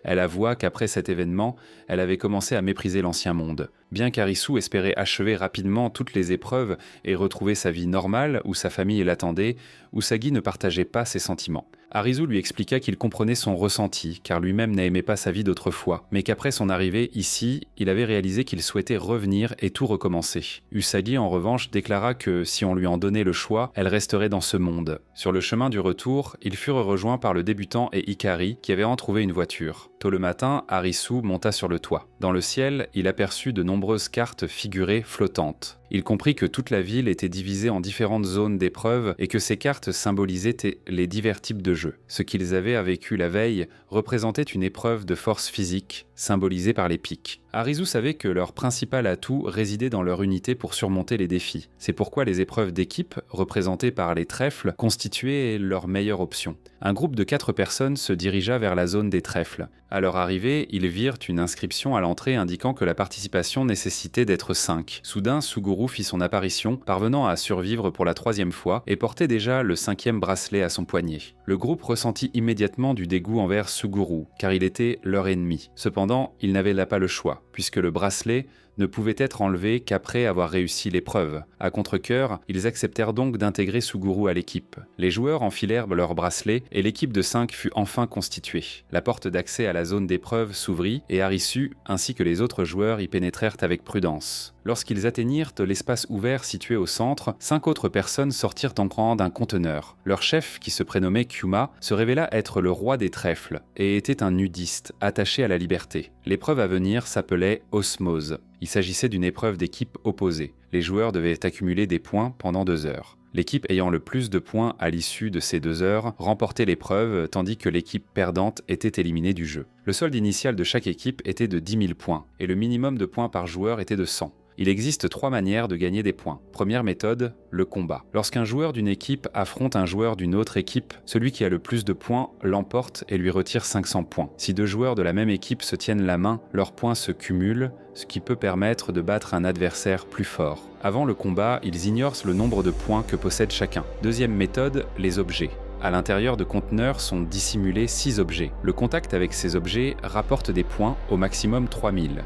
Elle avoua qu'après cet événement, elle avait commencé à mépriser l'ancien monde. Bien qu'Arisu espérait achever rapidement toutes les épreuves et retrouver sa vie normale où sa famille l'attendait, Usagi ne partageait pas ses sentiments. Arisu lui expliqua qu'il comprenait son ressenti, car lui-même n'aimait pas sa vie d'autrefois, mais qu'après son arrivée ici, il avait réalisé qu'il souhaitait revenir et tout recommencer. Usagi, en revanche, déclara que si on lui en donnait le choix, elle resterait dans ce monde. Sur le chemin du retour, ils furent rejoints par le débutant et Hikari, qui avaient trouvé une voiture. Tôt le matin, Arisu monta sur le toit. Dans le ciel, il aperçut de nombreuses cartes figurées flottantes. Il comprit que toute la ville était divisée en différentes zones d'épreuves et que ces cartes symbolisaient les divers types de jeux. Ce qu'ils avaient vécu la veille représentait une épreuve de force physique, symbolisée par les pics. Arisu savait que leur principal atout résidait dans leur unité pour surmonter les défis. C'est pourquoi les épreuves d'équipe, représentées par les trèfles, constituaient leur meilleure option. Un groupe de 4 personnes se dirigea vers la zone des trèfles. À leur arrivée, ils virent une inscription à l'entrée indiquant que la participation nécessitait d'être 5. Soudain, Suguru fit son apparition, parvenant à survivre pour la 3e fois, et portait déjà le 5e bracelet à son poignet. Le groupe ressentit immédiatement du dégoût envers Suguru, car il était leur ennemi. Cependant, il n'avait là pas le choix, puisque le bracelet ne pouvait être enlevé qu'après avoir réussi l'épreuve. À contre-cœur, ils acceptèrent donc d'intégrer Suguru à l'équipe. Les joueurs enfilèrent leurs bracelets et l'équipe de 5 fut enfin constituée. La porte d'accès à la zone d'épreuve s'ouvrit et Arisu ainsi que les autres joueurs y pénétrèrent avec prudence. Lorsqu'ils atteignirent l'espace ouvert situé au centre, 5 autres personnes sortirent en courant d'un conteneur. Leur chef, qui se prénommait Kyuma, se révéla être le roi des trèfles et était un nudiste attaché à la liberté. L'épreuve à venir s'appelait Osmose. Il s'agissait d'une épreuve d'équipe opposée. Les joueurs devaient accumuler des points pendant 2 heures. L'équipe ayant le plus de points à l'issue de ces 2 heures remportait l'épreuve, tandis que l'équipe perdante était éliminée du jeu. Le solde initial de chaque équipe était de 10 000 points, et le minimum de points par joueur était de 100. Il existe 3 manières de gagner des points. Première méthode, le combat. Lorsqu'un joueur d'une équipe affronte un joueur d'une autre équipe, celui qui a le plus de points l'emporte et lui retire 500 points. Si 2 joueurs de la même équipe se tiennent la main, leurs points se cumulent, ce qui peut permettre de battre un adversaire plus fort. Avant le combat, ils ignorent le nombre de points que possède chacun. Deuxième méthode, les objets. À l'intérieur de conteneurs sont dissimulés 6 objets. Le contact avec ces objets rapporte des points, au maximum 3000.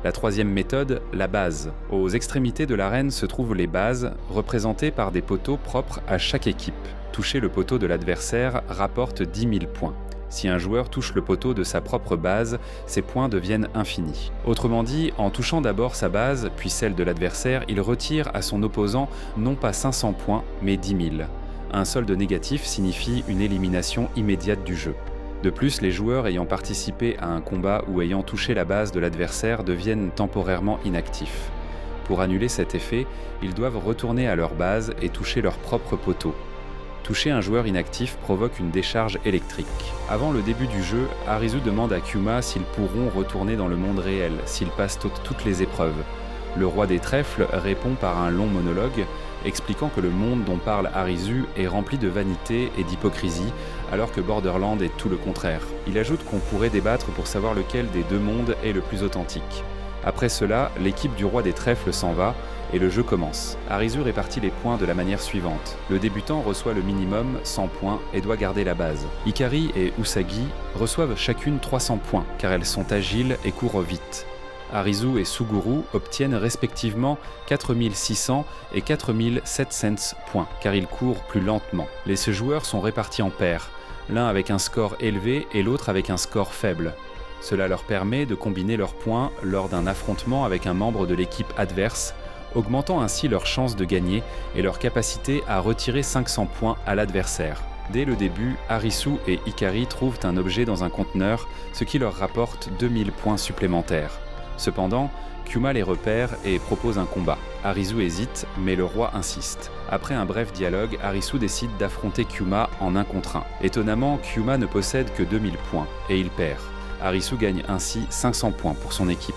La troisième méthode, la base. Aux extrémités de l'arène se trouvent les bases, représentées par des poteaux propres à chaque équipe. Toucher le poteau de l'adversaire rapporte 10 000 points. Si un joueur touche le poteau de sa propre base, ses points deviennent infinis. Autrement dit, en touchant d'abord sa base, puis celle de l'adversaire, il retire à son opposant non pas 500 points, mais 10 000. Un solde négatif signifie une élimination immédiate du jeu. De plus, les joueurs ayant participé à un combat ou ayant touché la base de l'adversaire deviennent temporairement inactifs. Pour annuler cet effet, ils doivent retourner à leur base et toucher leur propre poteau. Toucher un joueur inactif provoque une décharge électrique. Avant le début du jeu, Arisu demande à Kyuma s'ils pourront retourner dans le monde réel, s'ils passent toutes les épreuves. Le roi des trèfles répond par un long monologue, expliquant que le monde dont parle Arisu est rempli de vanité et d'hypocrisie, alors que Borderland est tout le contraire. Il ajoute qu'on pourrait débattre pour savoir lequel des 2 mondes est le plus authentique. Après cela, l'équipe du roi des trèfles s'en va, et le jeu commence. Arisu répartit les points de la manière suivante. Le débutant reçoit le minimum, 100 points, et doit garder la base. Hikari et Usagi reçoivent chacune 300 points, car elles sont agiles et courent vite. Arisu et Suguru obtiennent respectivement 4600 et 4700 points, car ils courent plus lentement. Les joueurs sont répartis en paires, l'un avec un score élevé et l'autre avec un score faible. Cela leur permet de combiner leurs points lors d'un affrontement avec un membre de l'équipe adverse, augmentant ainsi leurs chances de gagner et leur capacité à retirer 500 points à l'adversaire. Dès le début, Arisu et Hikari trouvent un objet dans un conteneur, ce qui leur rapporte 2000 points supplémentaires. Cependant, Kyuma les repère et propose un combat. Arisu hésite, mais le roi insiste. Après un bref dialogue, Arisu décide d'affronter Kyuma en 1 contre 1. Étonnamment, Kyuma ne possède que 2000 points, et il perd. Arisu gagne ainsi 500 points pour son équipe.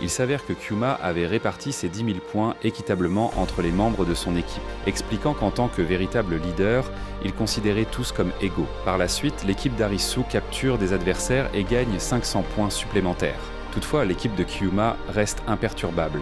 Il s'avère que Kyuma avait réparti ses 10 000 points équitablement entre les membres de son équipe, expliquant qu'en tant que véritable leader, il considérait tous comme égaux. Par la suite, l'équipe d'Arisu capture des adversaires et gagne 500 points supplémentaires. Toutefois, l'équipe de Kyuma reste imperturbable.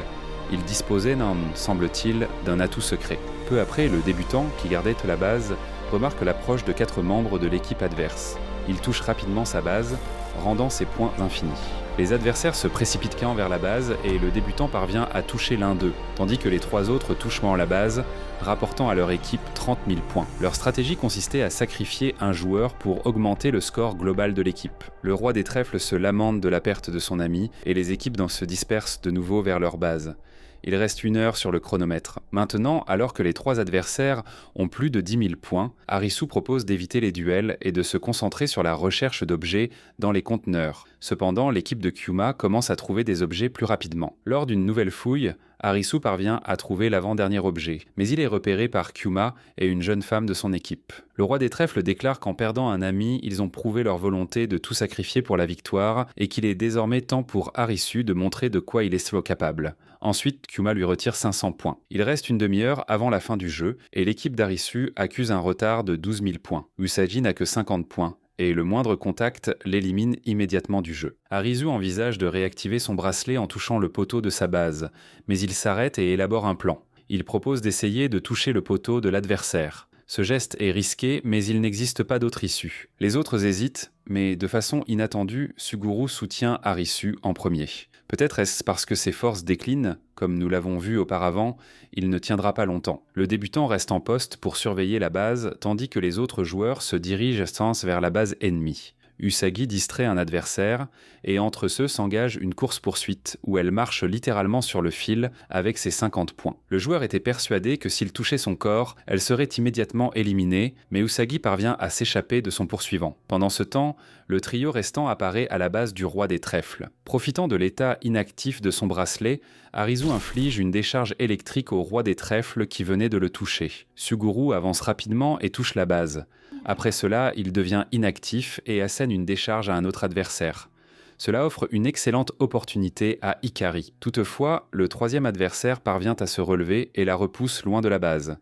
Il disposait, semble-t-il, d'un atout secret. Peu après, le débutant, qui gardait la base, remarque l'approche de 4 membres de l'équipe adverse. Il touche rapidement sa base, rendant ses points infinis. Les adversaires se précipitent vers la base et le débutant parvient à toucher l'un d'eux, tandis que les 3 autres touchent la base, rapportant à leur équipe 30 000 points. Leur stratégie consistait à sacrifier un joueur pour augmenter le score global de l'équipe. Le roi des trèfles se lamente de la perte de son ami et les équipes se dispersent de nouveau vers leur base. Il reste 1 heure sur le chronomètre. Maintenant, alors que les 3 adversaires ont plus de 10 000 points, Arisu propose d'éviter les duels et de se concentrer sur la recherche d'objets dans les conteneurs. Cependant, l'équipe de Kyuma commence à trouver des objets plus rapidement. Lors d'une nouvelle fouille, Arisu parvient à trouver l'avant-dernier objet, mais il est repéré par Kyuma et une jeune femme de son équipe. Le roi des trèfles déclare qu'en perdant un ami, ils ont prouvé leur volonté de tout sacrifier pour la victoire et qu'il est désormais temps pour Arisu de montrer de quoi il est capable. Ensuite, Kyuma lui retire 500 points. Il reste une demi-heure avant la fin du jeu et l'équipe d'Arisu accuse un retard de 12 000 points. Usagi n'a que 50 points. Et le moindre contact l'élimine immédiatement du jeu. Arisu envisage de réactiver son bracelet en touchant le poteau de sa base, mais il s'arrête et élabore un plan. Il propose d'essayer de toucher le poteau de l'adversaire. Ce geste est risqué, mais il n'existe pas d'autre issue. Les autres hésitent, mais de façon inattendue, Suguru soutient Arisu en premier. Peut-être est-ce parce que ses forces déclinent, comme nous l'avons vu auparavant, il ne tiendra pas longtemps. Le débutant reste en poste pour surveiller la base, tandis que les autres joueurs se dirigent vers la base ennemie. Usagi distrait un adversaire, et entre ceux s'engage une course-poursuite, où elle marche littéralement sur le fil avec ses 50 points. Le joueur était persuadé que s'il touchait son corps, elle serait immédiatement éliminée, mais Usagi parvient à s'échapper de son poursuivant. Pendant ce temps, le trio restant apparaît à la base du roi des trèfles. Profitant de l'état inactif de son bracelet, Arisu inflige une décharge électrique au roi des trèfles qui venait de le toucher. Suguru avance rapidement et touche la base. Après cela, il devient inactif et assène une décharge à un autre adversaire. Cela offre une excellente opportunité à Hikari. Toutefois, le 3e adversaire parvient à se relever et la repousse loin de la base.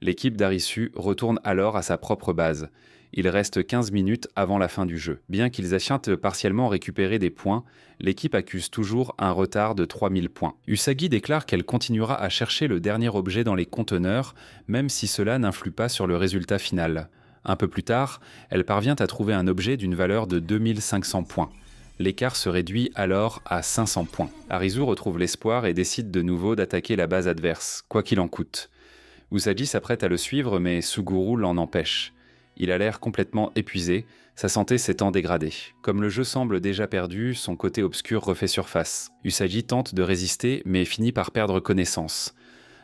L'équipe d'Arisu retourne alors à sa propre base. Il reste 15 minutes avant la fin du jeu. Bien qu'ils aient partiellement récupéré des points, l'équipe accuse toujours un retard de 3000 points. Usagi déclare qu'elle continuera à chercher le dernier objet dans les conteneurs, même si cela n'influe pas sur le résultat final. Un peu plus tard, elle parvient à trouver un objet d'une valeur de 2500 points. L'écart se réduit alors à 500 points. Arisu retrouve l'espoir et décide de nouveau d'attaquer la base adverse, quoi qu'il en coûte. Usagi s'apprête à le suivre, mais Suguru l'en empêche. Il a l'air complètement épuisé, sa santé s'étant dégradée. Comme le jeu semble déjà perdu, son côté obscur refait surface. Usagi tente de résister, mais finit par perdre connaissance.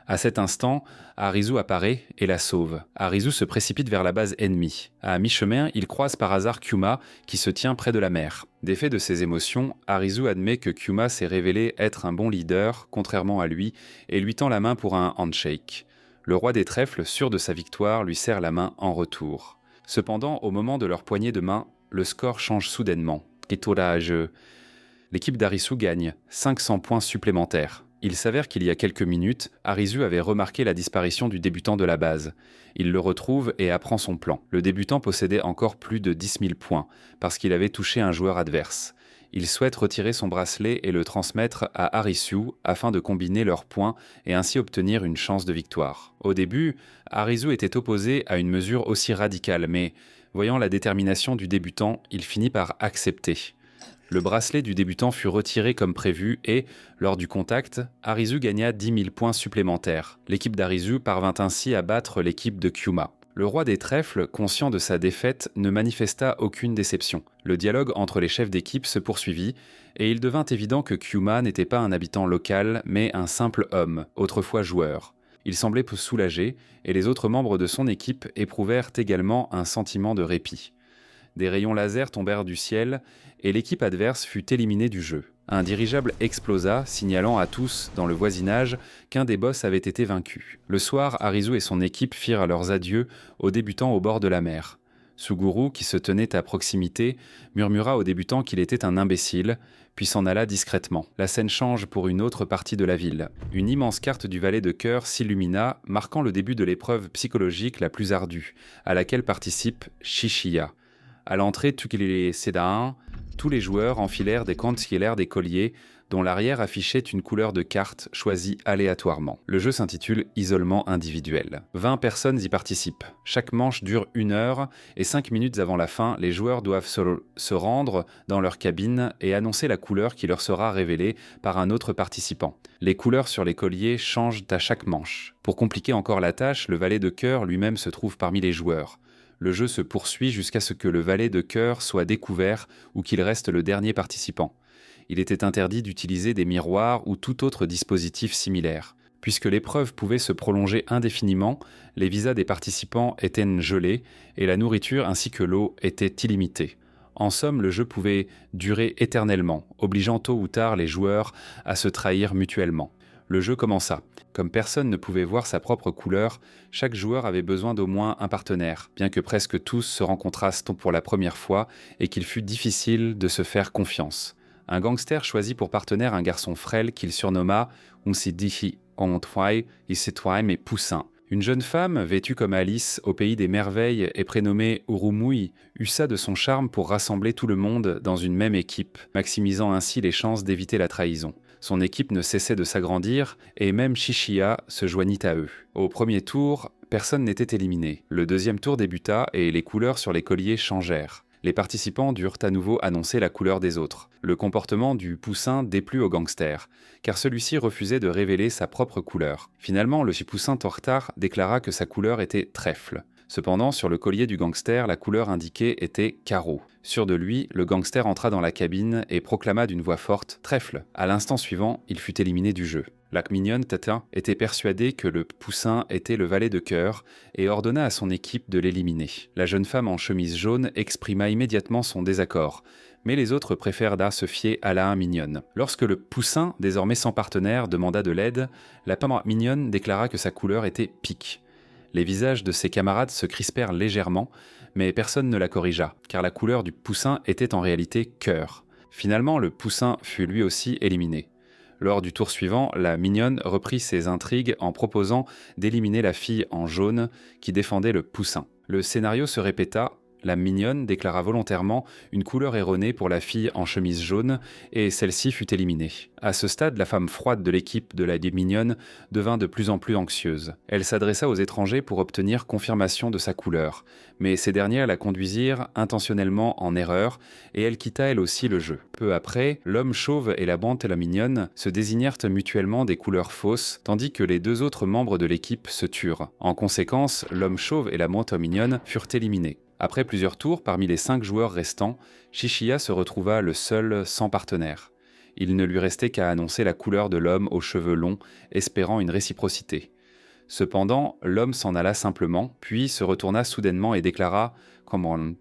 À cet instant, Arisu apparaît et la sauve. Arisu se précipite vers la base ennemie. À mi-chemin, il croise par hasard Kyuma, qui se tient près de la mer. Défait de ses émotions, Arisu admet que Kyuma s'est révélé être un bon leader, contrairement à lui, et lui tend la main pour un handshake. Le roi des trèfles, sûr de sa victoire, lui serre la main en retour. Cependant, au moment de leur poignée de main, le score change soudainement. L'équipe d'Arisu gagne 500 points supplémentaires. Il s'avère qu'il y a quelques minutes, Arisu avait remarqué la disparition du débutant de la base. Il le retrouve et apprend son plan. Le débutant possédait encore plus de 10 000 points, parce qu'il avait touché un joueur adverse. Il souhaite retirer son bracelet et le transmettre à Arisu afin de combiner leurs points et ainsi obtenir une chance de victoire. Au début, Arisu était opposé à une mesure aussi radicale, mais voyant la détermination du débutant, il finit par accepter. Le bracelet du débutant fut retiré comme prévu et, lors du contact, Arisu gagna 10 000 points supplémentaires. L'équipe d'Arisu parvint ainsi à battre l'équipe de Kyuma. Le roi des trèfles, conscient de sa défaite, ne manifesta aucune déception. Le dialogue entre les chefs d'équipe se poursuivit, et il devint évident que Kyuma n'était pas un habitant local, mais un simple homme, autrefois joueur. Il semblait soulagé, et les autres membres de son équipe éprouvèrent également un sentiment de répit. Des rayons laser tombèrent du ciel, et l'équipe adverse fut éliminée du jeu. Un dirigeable explosa, signalant à tous dans le voisinage qu'un des boss avait été vaincu. Le soir, Arisu et son équipe firent leurs adieux aux débutants au bord de la mer. Suguru, qui se tenait à proximité, murmura aux débutants qu'il était un imbécile, puis s'en alla discrètement. La scène change pour une autre partie de la ville. Une immense carte du Valet de Cœur s'illumina, marquant le début de l'épreuve psychologique la plus ardue, à laquelle participe Shishiya. À l'entrée Tukilele Sedaan, tous les joueurs enfilèrent des concealers des colliers, dont l'arrière affichait une couleur de carte choisie aléatoirement. Le jeu s'intitule Isolement individuel. 20 personnes y participent. Chaque manche dure 1 heure, et 5 minutes avant la fin, les joueurs doivent se rendre dans leur cabine et annoncer la couleur qui leur sera révélée par un autre participant. Les couleurs sur les colliers changent à chaque manche. Pour compliquer encore la tâche, le valet de cœur lui-même se trouve parmi les joueurs. Le jeu se poursuit jusqu'à ce que le valet de cœur soit découvert ou qu'il reste le dernier participant. Il était interdit d'utiliser des miroirs ou tout autre dispositif similaire. Puisque l'épreuve pouvait se prolonger indéfiniment, les visas des participants étaient gelés et la nourriture ainsi que l'eau étaient illimitées. En somme, le jeu pouvait durer éternellement, obligeant tôt ou tard les joueurs à se trahir mutuellement. Le jeu commença. Comme personne ne pouvait voir sa propre couleur, chaque joueur avait besoin d'au moins un partenaire, bien que presque tous se rencontrassent pour la première fois et qu'il fût difficile de se faire confiance. Un gangster choisit pour partenaire un garçon frêle qu'il surnomma Unsidihi Ontwai Isetwaim et Poussin. Une jeune femme, vêtue comme Alice au pays des merveilles et prénommée Urumui, usa de son charme pour rassembler tout le monde dans une même équipe, maximisant ainsi les chances d'éviter la trahison. Son équipe ne cessait de s'agrandir et même Shishiya se joignit à eux. Au premier tour, personne n'était éliminé. Le deuxième tour débuta et les couleurs sur les colliers changèrent. Les participants durent à nouveau annoncer la couleur des autres. Le comportement du poussin déplut au gangster, car celui-ci refusait de révéler sa propre couleur. Finalement, le poussin tortard déclara que sa couleur était trèfle. Cependant, sur le collier du gangster, la couleur indiquée était carreau. Sûr de lui, le gangster entra dans la cabine et proclama d'une voix forte « Trèfle ». À l'instant suivant, il fut éliminé du jeu. La mignonne Tata était persuadée que le poussin était le valet de cœur et ordonna à son équipe de l'éliminer. La jeune femme en chemise jaune exprima immédiatement son désaccord, mais les autres préfèrent se fier à la mignonne. Lorsque le poussin, désormais sans partenaire, demanda de l'aide, la femme mignonne déclara que sa couleur était pique. Les visages de ses camarades se crispèrent légèrement, mais personne ne la corrigea, car la couleur du poussin était en réalité cœur. Finalement, le poussin fut lui aussi éliminé. Lors du tour suivant, la mignonne reprit ses intrigues en proposant d'éliminer la fille en jaune qui défendait le poussin. Le scénario se répéta. La mignonne déclara volontairement une couleur erronée pour la fille en chemise jaune et celle-ci fut éliminée. À ce stade, la femme froide de l'équipe de la mignonne devint de plus en plus anxieuse. Elle s'adressa aux étrangers pour obtenir confirmation de sa couleur, mais ces derniers la conduisirent intentionnellement en erreur et elle quitta elle aussi le jeu. Peu après, l'homme chauve et la bande la mignonne se désignèrent mutuellement des couleurs fausses, tandis que les deux autres membres de l'équipe se turent. En conséquence, l'homme chauve et la bande mignonne furent éliminés. Après plusieurs tours, parmi les 5 joueurs restants, Shishiya se retrouva le seul sans partenaire. Il ne lui restait qu'à annoncer la couleur de l'homme aux cheveux longs, espérant une réciprocité. Cependant, l'homme s'en alla simplement, puis se retourna soudainement et déclara « Command,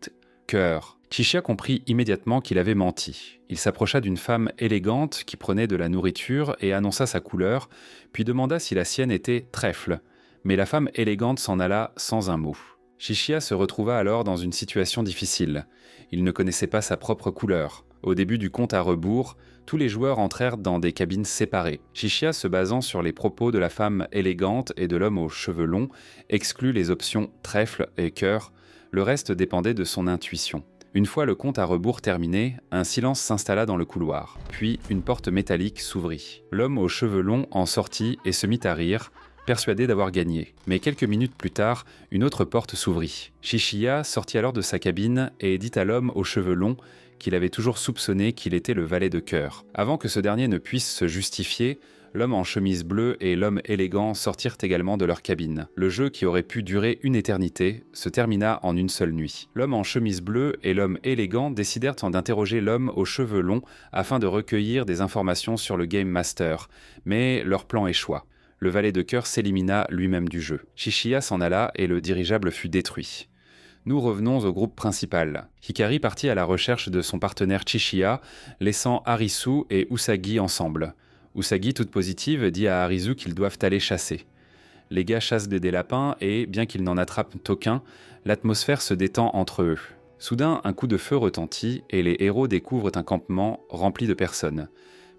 cœur ». Shishiya comprit immédiatement qu'il avait menti. Il s'approcha d'une femme élégante qui prenait de la nourriture et annonça sa couleur, puis demanda si la sienne était trèfle. Mais la femme élégante s'en alla sans un mot. Shishiya se retrouva alors dans une situation difficile. Il ne connaissait pas sa propre couleur. Au début du compte à rebours, tous les joueurs entrèrent dans des cabines séparées. Shishiya, se basant sur les propos de la femme élégante et de l'homme aux cheveux longs, exclut les options trèfle et cœur. Le reste dépendait de son intuition. Une fois le compte à rebours terminé, un silence s'installa dans le couloir. Puis une porte métallique s'ouvrit. L'homme aux cheveux longs en sortit et se mit à rire, persuadé d'avoir gagné. Mais quelques minutes plus tard, une autre porte s'ouvrit. Shishiya sortit alors de sa cabine et dit à l'homme aux cheveux longs qu'il avait toujours soupçonné qu'il était le valet de cœur. Avant que ce dernier ne puisse se justifier, l'homme en chemise bleue et l'homme élégant sortirent également de leur cabine. Le jeu, qui aurait pu durer une éternité, se termina en une seule nuit. L'homme en chemise bleue et l'homme élégant décidèrent d'interroger l'homme aux cheveux longs afin de recueillir des informations sur le Game Master, mais leur plan échoua. le valet de cœur s'élimina lui-même du jeu. Chishiya s'en alla et le dirigeable fut détruit. Nous revenons au groupe principal. Hikari partit à la recherche de son partenaire Chishiya, laissant Arisu et Usagi ensemble. Usagi, toute positive, dit à Arisu qu'ils doivent aller chasser. Les gars chassent des lapins et, bien qu'ils n'en attrapent aucun, l'atmosphère se détend entre eux. Soudain, un coup de feu retentit et les héros découvrent un campement rempli de personnes.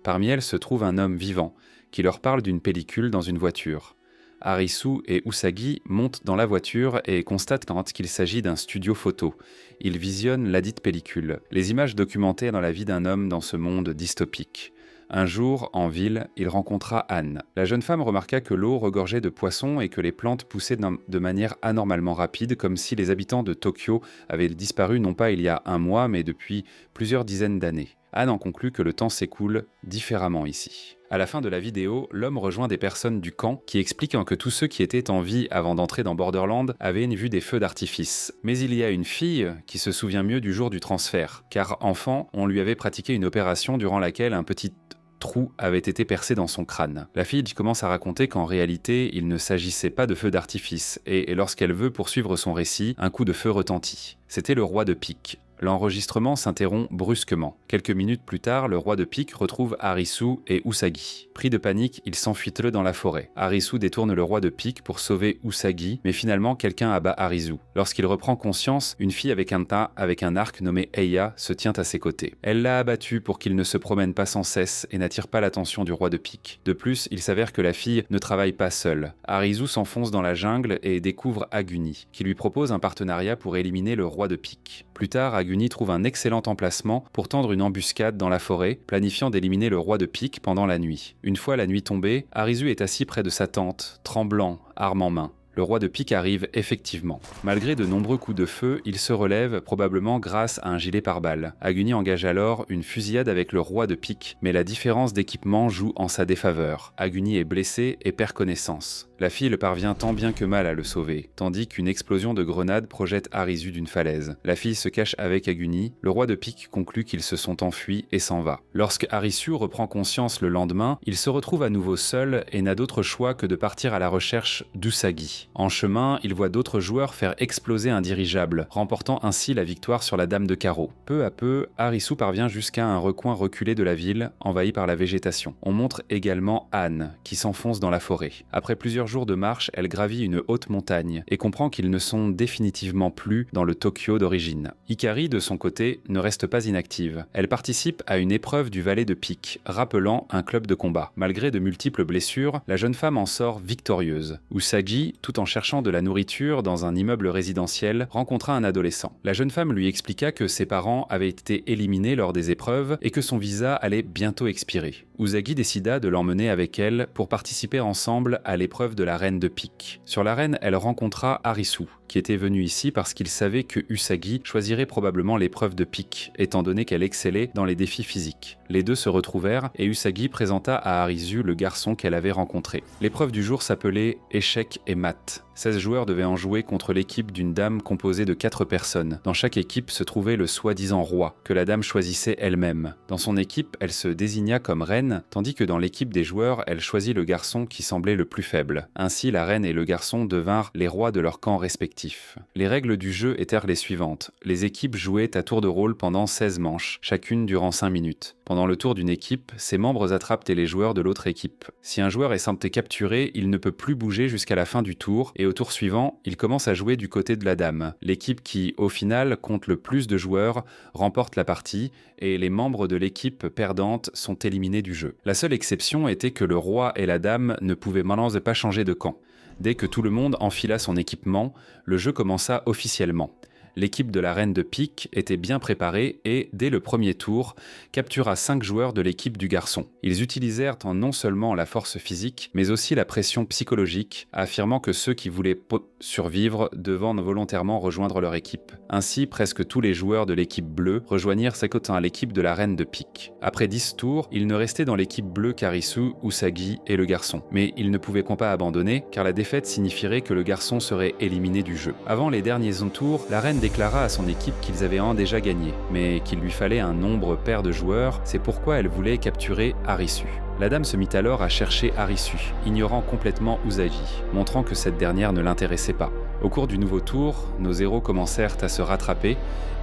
Parmi elles se trouve un homme vivant, qui leur parle d'une pellicule dans une voiture. Arisu et Usagi montent dans la voiture et constatent qu'il s'agit d'un studio photo. Ils visionnent ladite pellicule, les images documentées dans la vie d'un homme dans ce monde dystopique. Un jour, en ville, il rencontra Anne. La jeune femme remarqua que l'eau regorgeait de poissons et que les plantes poussaient de manière anormalement rapide, comme si les habitants de Tokyo avaient disparu non pas il y a un mois, mais depuis plusieurs dizaines d'années. Anne en conclut que le temps s'écoule différemment ici. À la fin de la vidéo, l'homme rejoint des personnes du camp qui expliquent que tous ceux qui étaient en vie avant d'entrer dans Borderland avaient vu des feux d'artifice. Mais il y a une fille qui se souvient mieux du jour du transfert, car enfant, on lui avait pratiqué une opération durant laquelle un petit trou avait été percé dans son crâne. La fille commence à raconter qu'en réalité, il ne s'agissait pas de feux d'artifice, et lorsqu'elle veut poursuivre son récit, un coup de feu retentit. C'était le roi de pique. L'enregistrement s'interrompt brusquement. Quelques minutes plus tard, le roi de pique retrouve Arisu et Usagi. Pris de panique, ils s'enfuient dans la forêt. Arisu détourne le roi de pique pour sauver Usagi, mais finalement quelqu'un abat Arisu. Lorsqu'il reprend conscience, une fille avec un arc nommée Eia se tient à ses côtés. Elle l'a abattu pour qu'il ne se promène pas sans cesse et n'attire pas l'attention du roi de pique. De plus, il s'avère que la fille ne travaille pas seule. Arisu s'enfonce dans la jungle et découvre Aguni, qui lui propose un partenariat pour éliminer le roi de pique. Plus tard, Aguni trouve un excellent emplacement pour tendre une embuscade dans la forêt, planifiant d'éliminer le roi de pique pendant la nuit. Une fois la nuit tombée, Arisu est assis près de sa tente, tremblant, arme en main. Le roi de pique arrive effectivement. Malgré de nombreux coups de feu, il se relève, probablement grâce à un gilet pare-balles. Aguni engage alors une fusillade avec le roi de pique, mais la différence d'équipement joue en sa défaveur. Aguni est blessé et perd connaissance. La fille parvient tant bien que mal à le sauver, tandis qu'une explosion de grenade projette Arisu d'une falaise. La fille se cache avec Aguni, le roi de pique conclut qu'ils se sont enfuis et s'en va. Lorsque Arisu reprend conscience le lendemain, il se retrouve à nouveau seul et n'a d'autre choix que de partir à la recherche d'Usagi. En chemin, il voit d'autres joueurs faire exploser un dirigeable, remportant ainsi la victoire sur la dame de carreau. Peu à peu, Arisu parvient jusqu'à un recoin reculé de la ville, envahi par la végétation. On montre également Anne, qui s'enfonce dans la forêt. Après plusieurs jours de marche, elle gravit une haute montagne et comprend qu'ils ne sont définitivement plus dans le Tokyo d'origine. Hikari, de son côté, ne reste pas inactive. Elle participe à une épreuve du valet de pique, rappelant un club de combat. Malgré de multiples blessures, la jeune femme en sort victorieuse. Usagi, tout en cherchant de la nourriture dans un immeuble résidentiel, rencontra un adolescent. La jeune femme lui expliqua que ses parents avaient été éliminés lors des épreuves et que son visa allait bientôt expirer. Usagi décida de l'emmener avec elle pour participer ensemble à l'épreuve de la reine de pique. Sur l'arène, elle rencontra Arisu, qui était venu ici parce qu'il savait que Usagi choisirait probablement l'épreuve de pique, étant donné qu'elle excellait dans les défis physiques. Les deux se retrouvèrent et Usagi présenta à Arisu le garçon qu'elle avait rencontré. L'épreuve du jour s'appelait échecs et maths. 16 joueurs devaient en jouer contre l'équipe d'une dame composée de 4 personnes. Dans chaque équipe se trouvait le soi-disant roi, que la dame choisissait elle-même. Dans son équipe, elle se désigna comme reine, tandis que dans l'équipe des joueurs, elle choisit le garçon qui semblait le plus faible. Ainsi, la reine et le garçon devinrent les rois de leur camp respectif. Les règles du jeu étaient les suivantes. Les équipes jouaient à tour de rôle pendant 16 manches, chacune durant 5 minutes. Pendant le tour d'une équipe, ses membres attrapent les joueurs de l'autre équipe. Si un joueur est semblé capturé, il ne peut plus bouger jusqu'à la fin du tour, et au tour suivant, il commence à jouer du côté de la dame. L'équipe qui, au final, compte le plus de joueurs remporte la partie, et les membres de l'équipe perdante sont éliminés du jeu. La seule exception était que le roi et la dame ne pouvaient maintenant pas changer de camp. Dès que tout le monde enfila son équipement, le jeu commença officiellement. L'équipe de la reine de pique était bien préparée et, dès le premier tour, captura 5 joueurs de l'équipe du garçon. Ils utilisèrent non seulement la force physique, mais aussi la pression psychologique, affirmant que ceux qui voulaient survivre devaient volontairement rejoindre leur équipe. Ainsi, presque tous les joueurs de l'équipe bleue rejoignirent à l'équipe de la reine de pique. Après 10 tours, il ne restait dans l'équipe bleue qu'Arisu, Usagi et le garçon. Mais ils ne pouvaient pas abandonner, car la défaite signifierait que le garçon serait éliminé du jeu. Avant les derniers tours, la reine déclara à son équipe qu'ils avaient déjà gagné, mais qu'il lui fallait un nombre pair de joueurs, c'est pourquoi elle voulait capturer Arisu. La dame se mit alors à chercher Arisu, ignorant complètement Usagi, montrant que cette dernière ne l'intéressait pas. Au cours du nouveau tour, nos héros commencèrent à se rattraper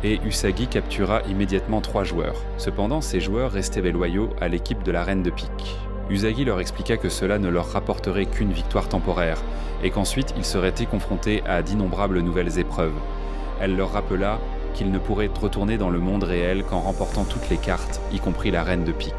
et Usagi captura immédiatement 3 joueurs. Cependant, ces joueurs restaient loyaux à l'équipe de la Reine de Pique. Usagi leur expliqua que cela ne leur rapporterait qu'une victoire temporaire et qu'ensuite ils seraient confrontés à d'innombrables nouvelles épreuves. Elle leur rappela qu'ils ne pourraient retourner dans le monde réel qu'en remportant toutes les cartes, y compris la Reine de Pique.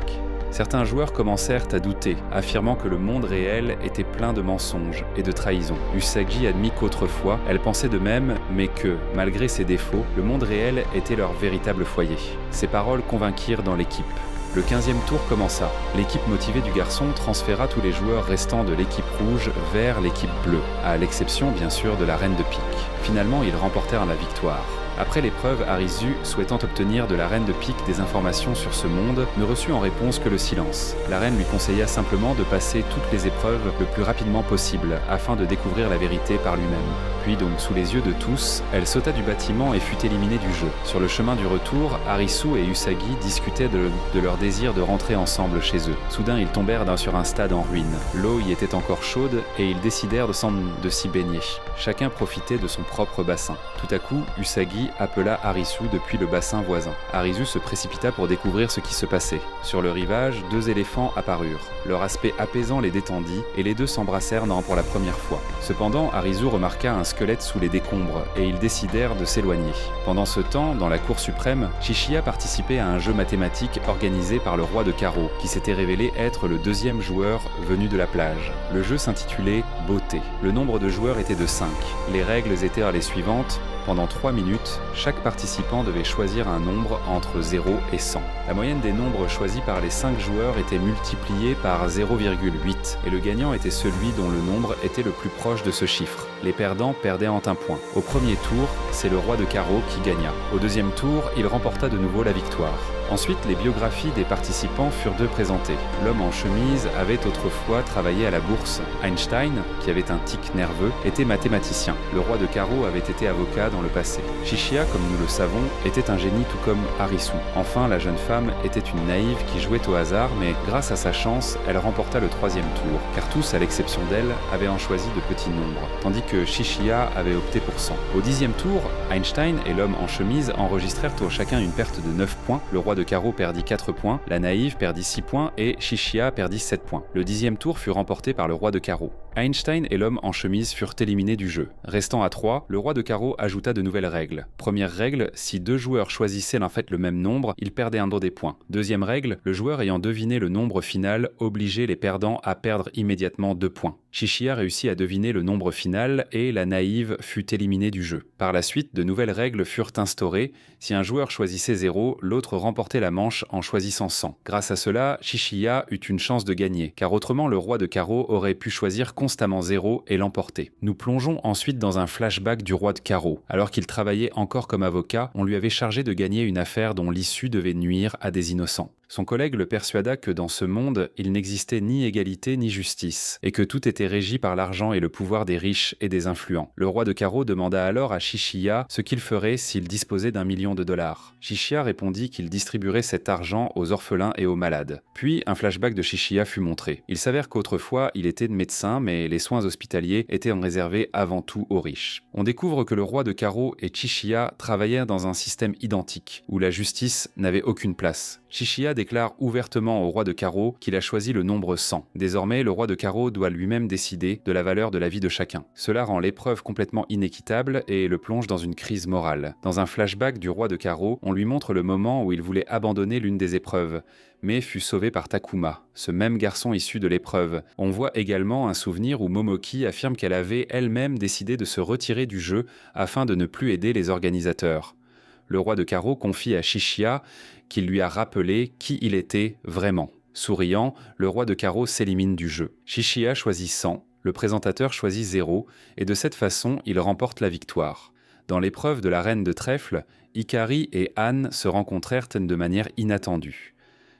Certains joueurs commencèrent à douter, affirmant que le monde réel était plein de mensonges et de trahisons. Usagi admit qu'autrefois, elle pensait de même, mais que, malgré ses défauts, le monde réel était leur véritable foyer. Ces paroles convainquirent dans l'équipe. Le 15e tour commença. L'équipe motivée du garçon transféra tous les joueurs restants de l'équipe rouge vers l'équipe bleue, à l'exception bien sûr de la Reine de Pique. Finalement, ils remportèrent la victoire. Après l'épreuve, Arisu, souhaitant obtenir de la Reine de Pique des informations sur ce monde, ne reçut en réponse que le silence. La Reine lui conseilla simplement de passer toutes les épreuves le plus rapidement possible, afin de découvrir la vérité par lui-même. Puis donc, sous les yeux de tous, elle sauta du bâtiment et fut éliminée du jeu. Sur le chemin du retour, Arisu et Usagi discutaient de leur désir de rentrer ensemble chez eux. Soudain, ils tombèrent sur un stade en ruine. L'eau y était encore chaude et ils décidèrent de s'y baigner. Chacun profitait de son propre bassin. Tout à coup, Usagi appela Arisu depuis le bassin voisin. Arisu se précipita pour découvrir ce qui se passait. Sur le rivage, 2 éléphants apparurent. Leur aspect apaisant les détendit et les deux s'embrassèrent pour la première fois. Cependant, Arisu remarqua un squelette sous les décombres et ils décidèrent de s'éloigner. Pendant ce temps, dans la cour suprême, Chishiya participait à un jeu mathématique organisé par le roi de carreau, qui s'était révélé être le 2e joueur venu de la plage. Le jeu s'intitulait Beauté. Le nombre de joueurs était de 5. Les règles étaient les suivantes. Pendant 3 minutes, chaque participant devait choisir un nombre entre 0 et 100. La moyenne des nombres choisis par les 5 joueurs était multipliée par 0,8 et le gagnant était celui dont le nombre était le plus proche de ce chiffre. Les perdants perdaient en un point. Au premier tour, c'est le roi de carreau qui gagna. Au 2e tour, il remporta de nouveau la victoire. Ensuite, les biographies des participants furent présentées. L'homme en chemise avait autrefois travaillé à la bourse. Einstein, qui avait un tic nerveux, était mathématicien. Le roi de carreau avait été avocat dans le passé. Chishiya, comme nous le savons, était un génie tout comme Arisu. Enfin, la jeune femme était une naïve qui jouait au hasard, mais grâce à sa chance, elle remporta le 3e tour, car tous, à l'exception d'elle, avaient en choisi de petits nombres, tandis que Chishiya avait opté pour 100. Au 10e tour, Einstein et l'homme en chemise enregistrèrent chacun une perte de 9 points. Le roi de carreau perdit 4 points, la naïve perdit 6 points et Chishiya perdit 7 points. Le 10e tour fut remporté par le roi de carreau. Einstein et l'homme en chemise furent éliminés du jeu. Restant à 3, le roi de carreau ajouta de nouvelles règles. Première règle, si 2 joueurs choisissaient en fait le même nombre, ils perdaient un des points. Deuxième règle, le joueur ayant deviné le nombre final obligeait les perdants à perdre immédiatement 2 points. Chishiya réussit à deviner le nombre final et la naïve fut éliminée du jeu. Par la suite, de nouvelles règles furent instaurées. Si un joueur choisissait 0, l'autre remportait la manche en choisissant 100. Grâce à cela, Chishiya eut une chance de gagner, car autrement le roi de carreau aurait pu choisir constamment 0 et l'emporter. Nous plongeons ensuite dans un flashback du roi de carreau. Alors qu'il travaillait encore comme avocat, on lui avait chargé de gagner une affaire dont l'issue devait nuire à des innocents. Son collègue le persuada que dans ce monde, il n'existait ni égalité ni justice, et que tout était régi par l'argent et le pouvoir des riches et des influents. Le roi de carreau demanda alors à Chishiya ce qu'il ferait s'il disposait d'1 million de dollars. Chishiya répondit qu'il distribuerait cet argent aux orphelins et aux malades. Puis, un flashback de Chishiya fut montré. Il s'avère qu'autrefois, il était médecin, mais les soins hospitaliers étaient réservés avant tout aux riches. On découvre que le roi de carreau et Chishiya travaillaient dans un système identique, où la justice n'avait aucune place. Chishiya déclare ouvertement au roi de carreau qu'il a choisi le nombre 100. Désormais, le roi de carreau doit lui-même décider de la valeur de la vie de chacun. Cela rend l'épreuve complètement inéquitable et le plonge dans une crise morale. Dans un flashback du roi de carreau, on lui montre le moment où il voulait abandonner l'une des épreuves, mais fut sauvé par Takuma, ce même garçon issu de l'épreuve. On voit également un souvenir où Momoki affirme qu'elle avait elle-même décidé de se retirer du jeu afin de ne plus aider les organisateurs. Le roi de carreau confie à Chishiya qu'il lui a rappelé qui il était vraiment. Souriant, le roi de carreau s'élimine du jeu. Chishiya choisit 100, le présentateur choisit 0, et de cette façon, il remporte la victoire. Dans l'épreuve de la reine de trèfle, Hikari et Anne se rencontrèrent de manière inattendue.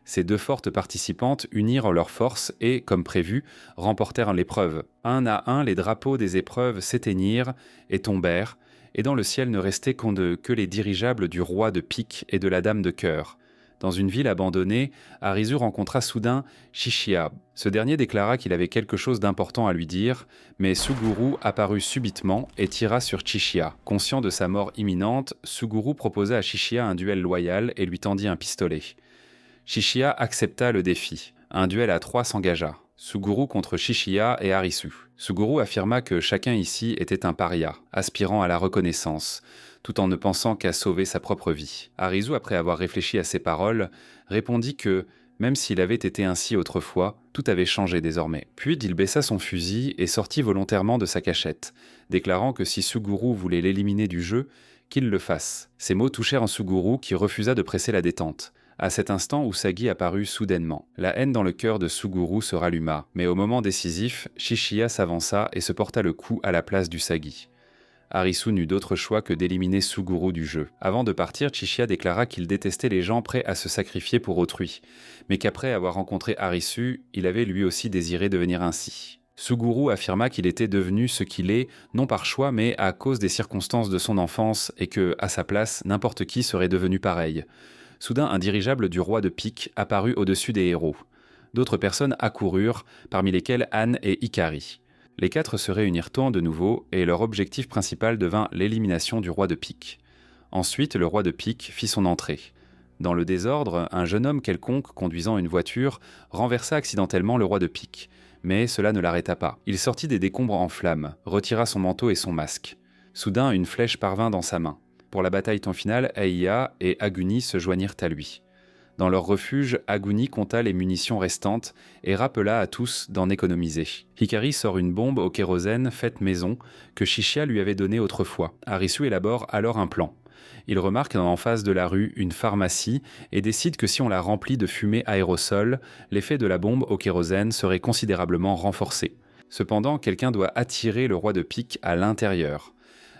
Ces 2 fortes participantes unirent leurs forces et, comme prévu, remportèrent l'épreuve. Un à un, les drapeaux des épreuves s'éteignirent et tombèrent, et dans le ciel ne restaient que les dirigeables du roi de pique et de la dame de cœur. Dans une ville abandonnée, Arisu rencontra soudain Shishia. Ce dernier déclara qu'il avait quelque chose d'important à lui dire, mais Suguru apparut subitement et tira sur Shishia. Conscient de sa mort imminente, Suguru proposa à Shishia un duel loyal et lui tendit un pistolet. Shishia accepta le défi. Un duel à 3 s'engagea. Suguru contre Shishia et Arisu. Suguru affirma que chacun ici était un paria, aspirant à la reconnaissance, tout en ne pensant qu'à sauver sa propre vie. Arisu, après avoir réfléchi à ces paroles, répondit que, même s'il avait été ainsi autrefois, tout avait changé désormais. Puis il baissa son fusil et sortit volontairement de sa cachette, déclarant que si Suguru voulait l'éliminer du jeu, qu'il le fasse. Ces mots touchèrent en Suguru qui refusa de presser la détente. À cet instant, Usagi apparut soudainement. La haine dans le cœur de Suguru se ralluma, mais au moment décisif, Shishia s'avança et se porta le coup à la place d'Usagi. Arisu n'eut d'autre choix que d'éliminer Suguru du jeu. Avant de partir, Shishia déclara qu'il détestait les gens prêts à se sacrifier pour autrui, mais qu'après avoir rencontré Arisu, il avait lui aussi désiré devenir ainsi. Suguru affirma qu'il était devenu ce qu'il est, non par choix, mais à cause des circonstances de son enfance, et que, à sa place, n'importe qui serait devenu pareil. Soudain, un dirigeable du roi de pique apparut au-dessus des héros. D'autres personnes accoururent, parmi lesquelles Anne et Ikari. Les 4 se réunirent de nouveau, et leur objectif principal devint l'élimination du roi de pique. Ensuite, le roi de pique fit son entrée. Dans le désordre, un jeune homme quelconque conduisant une voiture renversa accidentellement le roi de pique, mais cela ne l'arrêta pas. Il sortit des décombres en flammes, retira son manteau et son masque. Soudain, une flèche parvint dans sa main. Pour la bataille temps finale, Heiya et Aguni se joignirent à lui. Dans leur refuge, Aguni compta les munitions restantes et rappela à tous d'en économiser. Hikari sort une bombe au kérosène faite maison que Shishia lui avait donnée autrefois. Arisu élabore alors un plan. Il remarque en face de la rue une pharmacie et décide que si on la remplit de fumée aérosol, l'effet de la bombe au kérosène serait considérablement renforcé. Cependant, quelqu'un doit attirer le roi de pique à l'intérieur.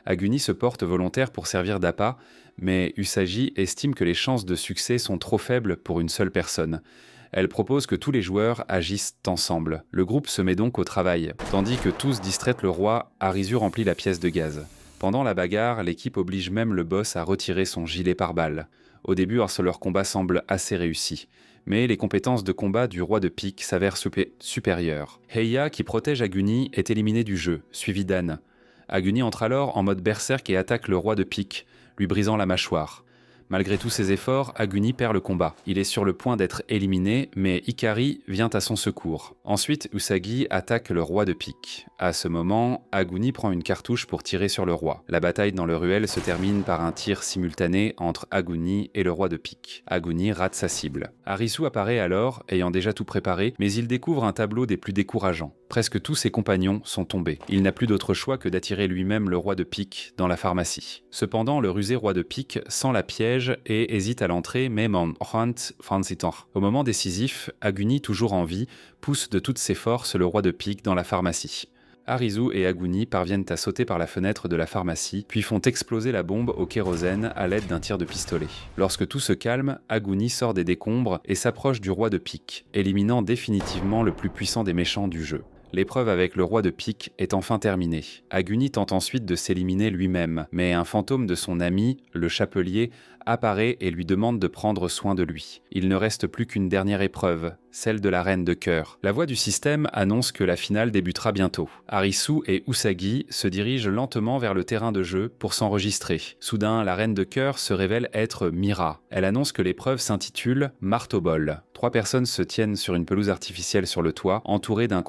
Aguni se porte volontaire pour servir d'appât, mais Usagi estime que les chances de succès sont trop faibles pour une seule personne. Elle propose que tous les joueurs agissent ensemble. Le groupe se met donc au travail. Tandis que tous distraitent le roi, Arisu remplit la pièce de gaz. Pendant la bagarre, l'équipe oblige même le boss à retirer son gilet pare-balles. Au début, leur combat semble assez réussi. Mais les compétences de combat du roi de pique s'avèrent supérieures. Heiya, qui protège Aguni, est éliminé du jeu, suivi d'Anne. Aguni entre alors en mode berserk et attaque le roi de pique, lui brisant la mâchoire. Malgré tous ses efforts, Aguni perd le combat. Il est sur le point d'être éliminé, mais Ikari vient à son secours. Ensuite, Usagi attaque le roi de pique. À ce moment, Aguni prend une cartouche pour tirer sur le roi. La bataille dans le ruelle se termine par un tir simultané entre Aguni et le roi de pique. Aguni rate sa cible. Arisu apparaît alors, ayant déjà tout préparé, mais il découvre un tableau des plus décourageants. Presque tous ses compagnons sont tombés. Il n'a plus d'autre choix que d'attirer lui-même le roi de pique dans la pharmacie. Cependant, le rusé roi de pique sent la piège et hésite à l'entrée, même en Au moment décisif, Aguni, toujours en vie, pousse de toutes ses forces le roi de pique dans la pharmacie. Arisu et Aguni parviennent à sauter par la fenêtre de la pharmacie, puis font exploser la bombe au kérosène à l'aide d'un tir de pistolet. Lorsque tout se calme, Aguni sort des décombres et s'approche du roi de pique, éliminant définitivement le plus puissant des méchants du jeu. L'épreuve avec le roi de pique est enfin terminée. Aguni tente ensuite de s'éliminer lui-même, mais un fantôme de son ami, le chapelier, apparaît et lui demande de prendre soin de lui. Il ne reste plus qu'une dernière épreuve, celle de la reine de cœur. La voix du système annonce que la finale débutera bientôt. Arisu et Usagi se dirigent lentement vers le terrain de jeu pour s'enregistrer. Soudain, la reine de cœur se révèle être Mira. Elle annonce que l'épreuve s'intitule Marteau-Ball. 3 personnes se tiennent sur une pelouse artificielle sur le toit, entourées d'un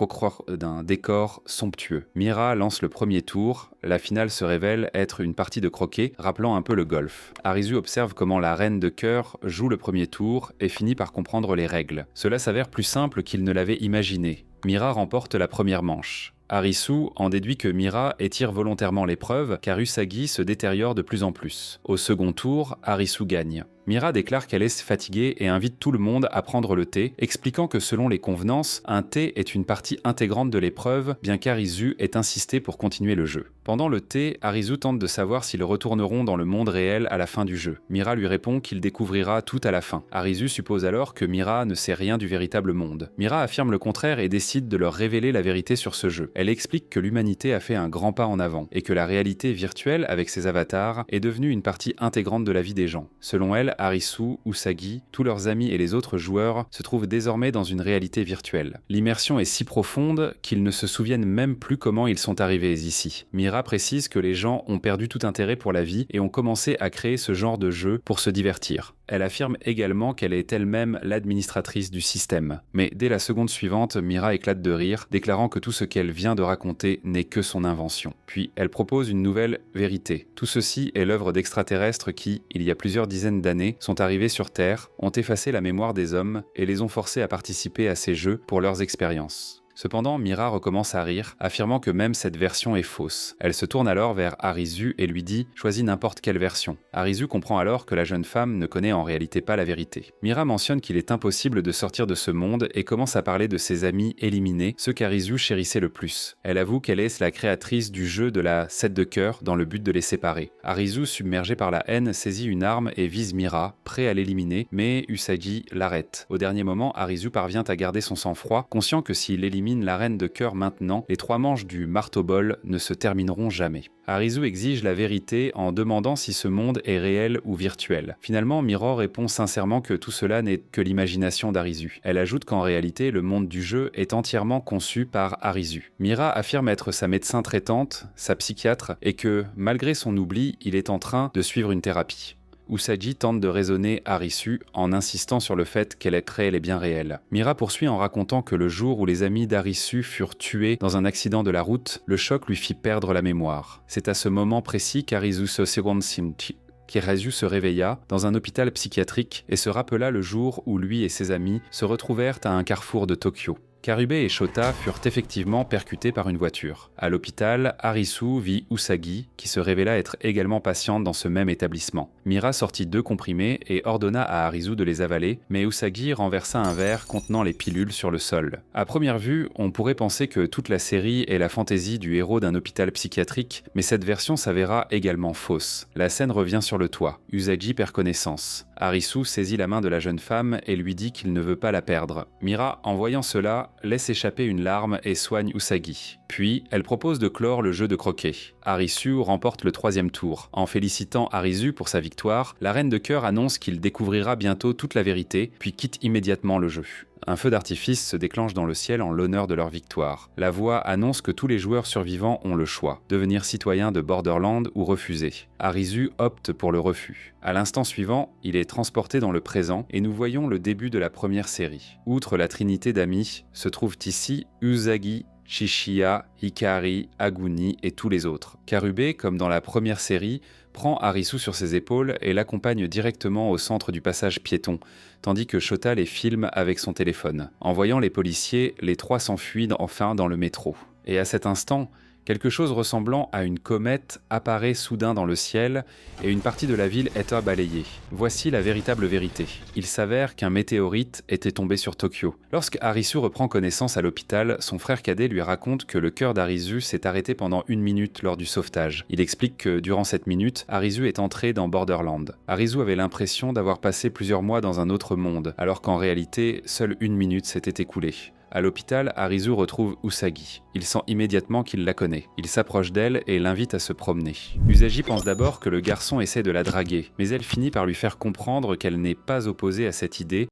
décor somptueux. Mira lance le premier tour. La finale se révèle être une partie de croquet, rappelant un peu le golf. Arisu observe comment la reine de cœur joue le premier tour et finit par comprendre les règles. Cela s'avère plus simple qu'il ne l'avait imaginé. Mira remporte la première manche. Arisu en déduit que Mira étire volontairement l'épreuve car Usagi se détériore de plus en plus. Au second tour, Arisu gagne. Mira déclare qu'elle est fatiguée et invite tout le monde à prendre le thé, expliquant que selon les convenances, un thé est une partie intégrante de l'épreuve, bien qu'Arisu ait insisté pour continuer le jeu. Pendant le thé, Arisu tente de savoir s'ils retourneront dans le monde réel à la fin du jeu. Mira lui répond qu'il découvrira tout à la fin. Arisu suppose alors que Mira ne sait rien du véritable monde. Mira affirme le contraire et décide de leur révéler la vérité sur ce jeu. Elle explique que l'humanité a fait un grand pas en avant et que la réalité virtuelle avec ses avatars est devenue une partie intégrante de la vie des gens. Selon elle, Arisu, Usagi, tous leurs amis et les autres joueurs se trouvent désormais dans une réalité virtuelle. L'immersion est si profonde qu'ils ne se souviennent même plus comment ils sont arrivés ici. Mira précise que les gens ont perdu tout intérêt pour la vie et ont commencé à créer ce genre de jeu pour se divertir. Elle affirme également qu'elle est elle-même l'administratrice du système. Mais dès la seconde suivante, Mira éclate de rire, déclarant que tout ce qu'elle vient de raconter n'est que son invention. Puis elle propose une nouvelle vérité. Tout ceci est l'œuvre d'extraterrestres qui, il y a plusieurs dizaines d'années, sont arrivés sur Terre, ont effacé la mémoire des hommes et les ont forcés à participer à ces jeux pour leurs expériences. Cependant, Mira recommence à rire, affirmant que même cette version est fausse. Elle se tourne alors vers Arisu et lui dit « Choisis n'importe quelle version ». Arisu comprend alors que la jeune femme ne connaît en réalité pas la vérité. Mira mentionne qu'il est impossible de sortir de ce monde et commence à parler de ses amis éliminés, ceux qu'Arisu chérissait le plus. Elle avoue qu'elle est la créatrice du jeu de la 7 de cœur dans le but de les séparer. Arisu, submergé par la haine, saisit une arme et vise Mira, prêt à l'éliminer, mais Usagi l'arrête. Au dernier moment, Arisu parvient à garder son sang-froid, conscient que s'il élimine la reine de cœur maintenant, les 3 manches du marteau-bol ne se termineront jamais. Arisu exige la vérité en demandant si ce monde est réel ou virtuel. Finalement, Mira répond sincèrement que tout cela n'est que l'imagination d'Arisu. Elle ajoute qu'en réalité, le monde du jeu est entièrement conçu par Arisu. Mira affirme être sa médecin traitante, sa psychiatre, et que, malgré son oubli, il est en train de suivre une thérapie. Usagi tente de raisonner Arisu en insistant sur le fait qu'elle ait créé les biens réels. Mira poursuit en racontant que le jour où les amis d'Arisu furent tués dans un accident de la route, le choc lui fit perdre la mémoire. C'est à ce moment précis qu'Arisu se réveilla dans un hôpital psychiatrique et se rappela le jour où lui et ses amis se retrouvèrent à un carrefour de Tokyo. Karube et Shota furent effectivement percutés par une voiture. À l'hôpital, Arisu vit Usagi, qui se révéla être également patiente dans ce même établissement. Mira sortit 2 comprimés et ordonna à Arisu de les avaler, mais Usagi renversa un verre contenant les pilules sur le sol. À première vue, on pourrait penser que toute la série est la fantaisie du héros d'un hôpital psychiatrique, mais cette version s'avéra également fausse. La scène revient sur le toit. Usagi perd connaissance. Arisu saisit la main de la jeune femme et lui dit qu'il ne veut pas la perdre. Mira, en voyant cela, laisse échapper une larme et soigne Usagi. Puis, elle propose de clore le jeu de croquet. Arisu remporte le 3e tour. En félicitant Arisu pour sa victoire, la reine de cœur annonce qu'il découvrira bientôt toute la vérité, puis quitte immédiatement le jeu. Un feu d'artifice se déclenche dans le ciel en l'honneur de leur victoire. La voix annonce que tous les joueurs survivants ont le choix, devenir citoyens de Borderland ou refuser. Arisu opte pour le refus. À l'instant suivant, il est transporté dans le présent et nous voyons le début de la première série. Outre la trinité d'amis, se trouvent ici Usagi, Chishiya, Hikari, Aguni et tous les autres. Karube, comme dans la première série, prend Arisu sur ses épaules et l'accompagne directement au centre du passage piéton, tandis que Shota les filme avec son téléphone. En voyant les policiers, les 3 s'enfuient enfin dans le métro. Et à cet instant, quelque chose ressemblant à une comète apparaît soudain dans le ciel et une partie de la ville est balayée. Voici la véritable vérité. Il s'avère qu'un météorite était tombé sur Tokyo. Lorsque Arisu reprend connaissance à l'hôpital, son frère cadet lui raconte que le cœur d'Arisu s'est arrêté pendant 1 minute lors du sauvetage. Il explique que durant cette minute, Arisu est entré dans Borderland. Arisu avait l'impression d'avoir passé plusieurs mois dans un autre monde, alors qu'en réalité, seule 1 minute s'était écoulée. À l'hôpital, Arisu retrouve Usagi. Il sent immédiatement qu'il la connaît. Il s'approche d'elle et l'invite à se promener. Usagi pense d'abord que le garçon essaie de la draguer, mais elle finit par lui faire comprendre qu'elle n'est pas opposée à cette idée